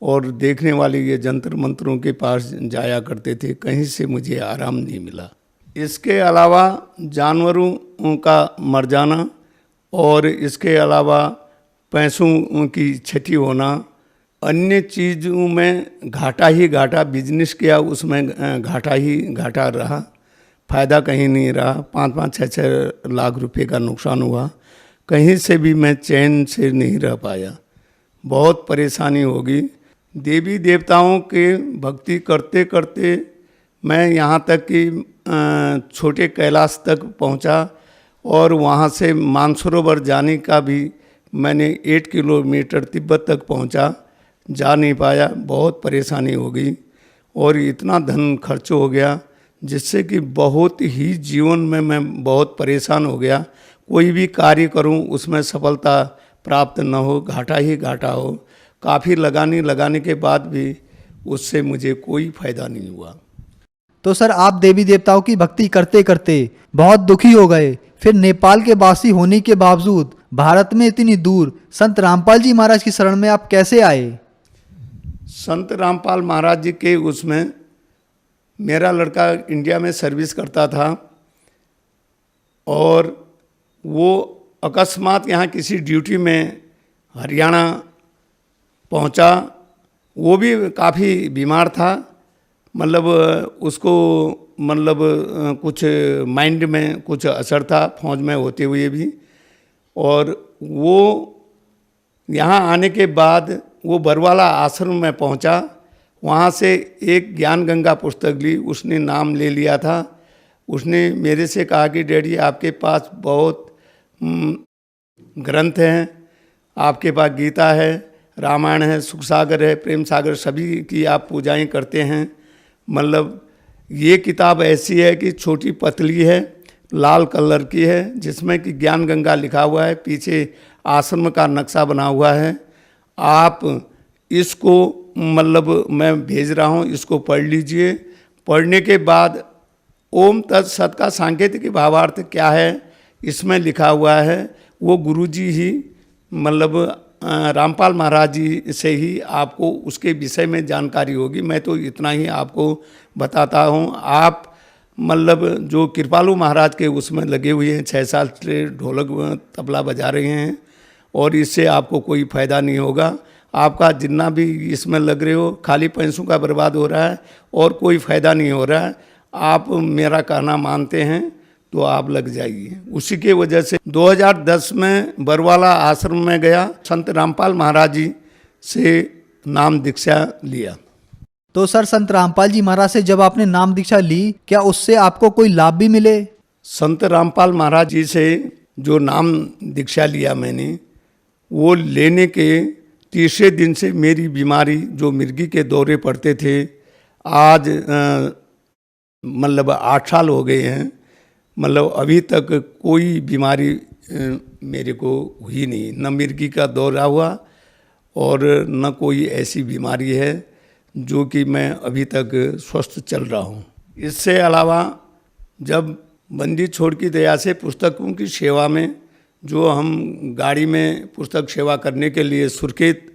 और देखने वाले ये जंतर मंत्रों के पास जाया करते थे। कहीं से मुझे आराम नहीं मिला। इसके अलावा जानवरों का मर जाना और इसके अलावा पैसों की क्षति होना, अन्य चीज़ों में घाटा ही घाटा। बिजनेस किया उसमें घाटा ही घाटा रहा, फ़ायदा कहीं नहीं रहा। 5-5, 6-6 लाख रुपए का नुकसान हुआ। कहीं से भी मैं चैन से नहीं रह पाया। बहुत परेशानी होगी। देवी देवताओं के भक्ति करते करते मैं यहाँ तक कि छोटे कैलाश तक पहुँचा और वहाँ से मानसरोवर जाने का भी मैंने 8 किलोमीटर तिब्बत तक पहुँचा, जा नहीं पाया। बहुत परेशानी हो गई और इतना धन खर्च हो गया जिससे कि बहुत ही जीवन में मैं बहुत परेशान हो गया। कोई भी कार्य करूं उसमें सफलता प्राप्त न हो, घाटा ही घाटा हो। काफ़ी लगाने के बाद भी उससे मुझे कोई फायदा नहीं हुआ। तो सर आप देवी देवताओं की भक्ति करते करते बहुत दुखी हो गए, फिर नेपाल के वासी होने के बावजूद भारत में इतनी दूर संत रामपाल जी महाराज की शरण में आप कैसे आए? संत रामपाल महाराज जी के उसमें मेरा लड़का इंडिया में सर्विस करता था और वो अकस्मात यहाँ किसी ड्यूटी में हरियाणा पहुँचा। वो भी काफ़ी बीमार था, मतलब उसको मतलब कुछ माइंड में कुछ असर था फौज में होते हुए भी। और वो यहाँ आने के बाद वो बरवाला आश्रम में पहुँचा। वहाँ से एक ज्ञान गंगा पुस्तक ली, उसने नाम ले लिया था। उसने मेरे से कहा कि डैडी आपके पास बहुत ग्रंथ हैं, आपके पास गीता है, रामायण है, सुख सागर है, प्रेम सागर, सभी की आप पूजाएं करते हैं। मतलब ये किताब ऐसी है कि छोटी पतली है, लाल कलर की है, जिसमें कि ज्ञान गंगा लिखा हुआ है, पीछे आश्रम का नक्शा बना हुआ है। आप इसको मतलब मैं भेज रहा हूँ, इसको पढ़ लीजिए। पढ़ने के बाद ओम तत्सत का सांकेतिक भावार्थ क्या है इसमें लिखा हुआ है। वो गुरुजी ही मतलब रामपाल महाराज जी से ही आपको उसके विषय में जानकारी होगी। मैं तो इतना ही आपको बताता हूँ। आप मतलब जो कृपालु महाराज के उसमें लगे हुए हैं, 6 साल से ढोलक तबला बजा रहे हैं और इससे आपको कोई फ़ायदा नहीं होगा। आपका जितना भी इसमें लग रहे हो खाली पैसों का बर्बाद हो रहा है और कोई फ़ायदा नहीं हो रहा है। आप मेरा कहना मानते हैं तो आप लग जाइए। उसी के वजह से 2010 में बरवाला आश्रम में गया, संत रामपाल महाराज जी से नाम दीक्षा लिया। तो सर संत रामपाल जी महाराज से जब आपने नाम दीक्षा ली, क्या उससे आपको कोई लाभ भी मिले? संत रामपाल महाराज जी से जो नाम दीक्षा लिया मैंने, वो लेने के तीसरे दिन से मेरी बीमारी जो मिर्गी के दौरे पड़ते थे, आज मतलब 8 साल हो गए हैं। मतलब अभी तक कोई बीमारी मेरे को हुई नहीं, न मिर्गी का दौरा हुआ और न कोई ऐसी बीमारी है जो कि मैं अभी तक स्वस्थ चल रहा हूँ। इससे अलावा जब बंदी छोड़ की दया से पुस्तकों की सेवा में, जो हम गाड़ी में पुस्तक सेवा करने के लिए सुर्खेत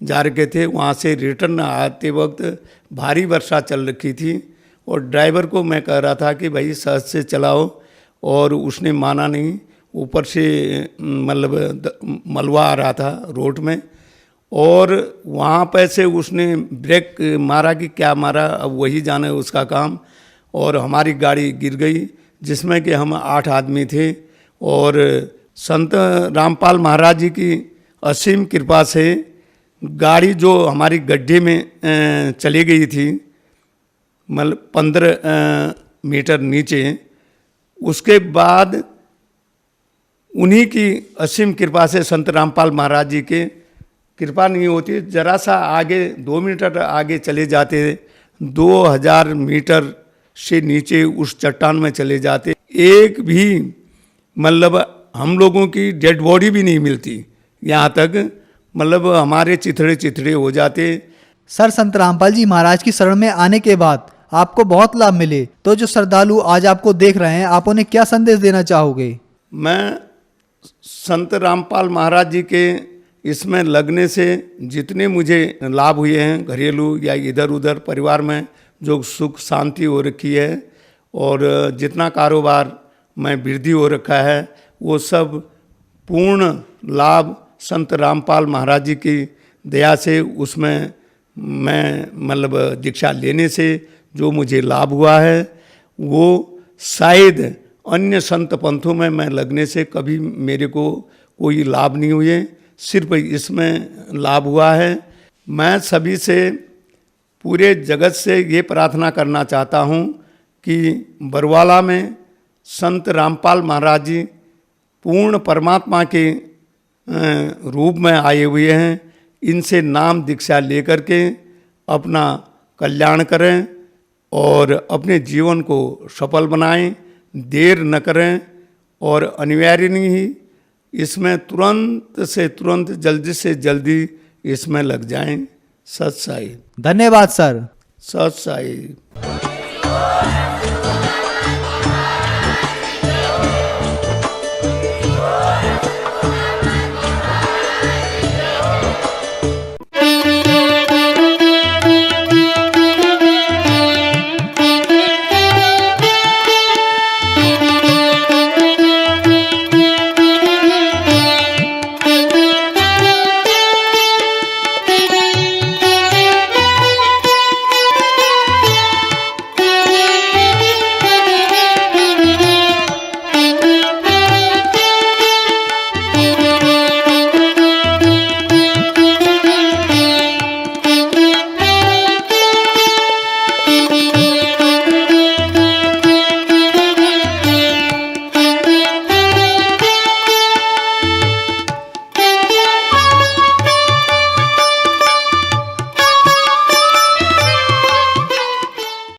जा रखे थे, वहाँ से रिटर्न आते वक्त भारी वर्षा चल रखी थी और ड्राइवर को मैं कह रहा था कि भाई सहज से चलाओ और उसने माना नहीं। ऊपर से मतलब मलबा आ रहा था रोड में, और वहाँ पे से उसने ब्रेक मारा कि क्या मारा, अब वही जाने उसका काम, और हमारी गाड़ी गिर गई जिसमें कि हम 8 आदमी थे। और संत रामपाल महाराज जी की असीम कृपा से गाड़ी जो हमारी गड्ढे में चली गई थी, मतलब 15 मीटर नीचे, उसके बाद उन्हीं की असीम कृपा से, संत रामपाल महाराज जी के कृपा नहीं होती, जरा सा आगे 2 मीटर आगे चले जाते, 2000 मीटर से नीचे उस चट्टान में चले जाते, एक भी मतलब हम लोगों की डेड बॉडी भी नहीं मिलती, यहाँ तक मतलब हमारे चिथड़े चिथड़े हो जाते। सर, संत रामपाल जी महाराज की शरण में आने के बाद आपको बहुत लाभ मिले, तो जो श्रद्धालु आज आपको देख रहे हैं, आप उन्हें क्या संदेश देना चाहोगे? मैं संत रामपाल महाराज जी के इसमें लगने से जितने मुझे लाभ हुए हैं, घरेलू या इधर उधर परिवार में जो सुख शांति हो रखी है, और जितना कारोबार में वृद्धि हो रखा है, वो सब पूर्ण लाभ संत रामपाल महाराज जी की दया से, उसमें मैं मतलब दीक्षा लेने से जो मुझे लाभ हुआ है, वो शायद अन्य संत पंथों में मैं लगने से कभी मेरे को कोई लाभ नहीं हुए, सिर्फ इसमें लाभ हुआ है। मैं सभी से, पूरे जगत से ये प्रार्थना करना चाहता हूँ कि बरवाला में संत रामपाल महाराज जी पूर्ण परमात्मा के रूप में आए हुए हैं, इनसे नाम दीक्षा लेकर के अपना कल्याण करें और अपने जीवन को सफल बनाएं, देर न करें, और अनिवार्य नहीं ही इसमें तुरंत से तुरंत, जल्दी से जल्दी इसमें लग जाएं। सत साई। धन्यवाद सर। सत साई।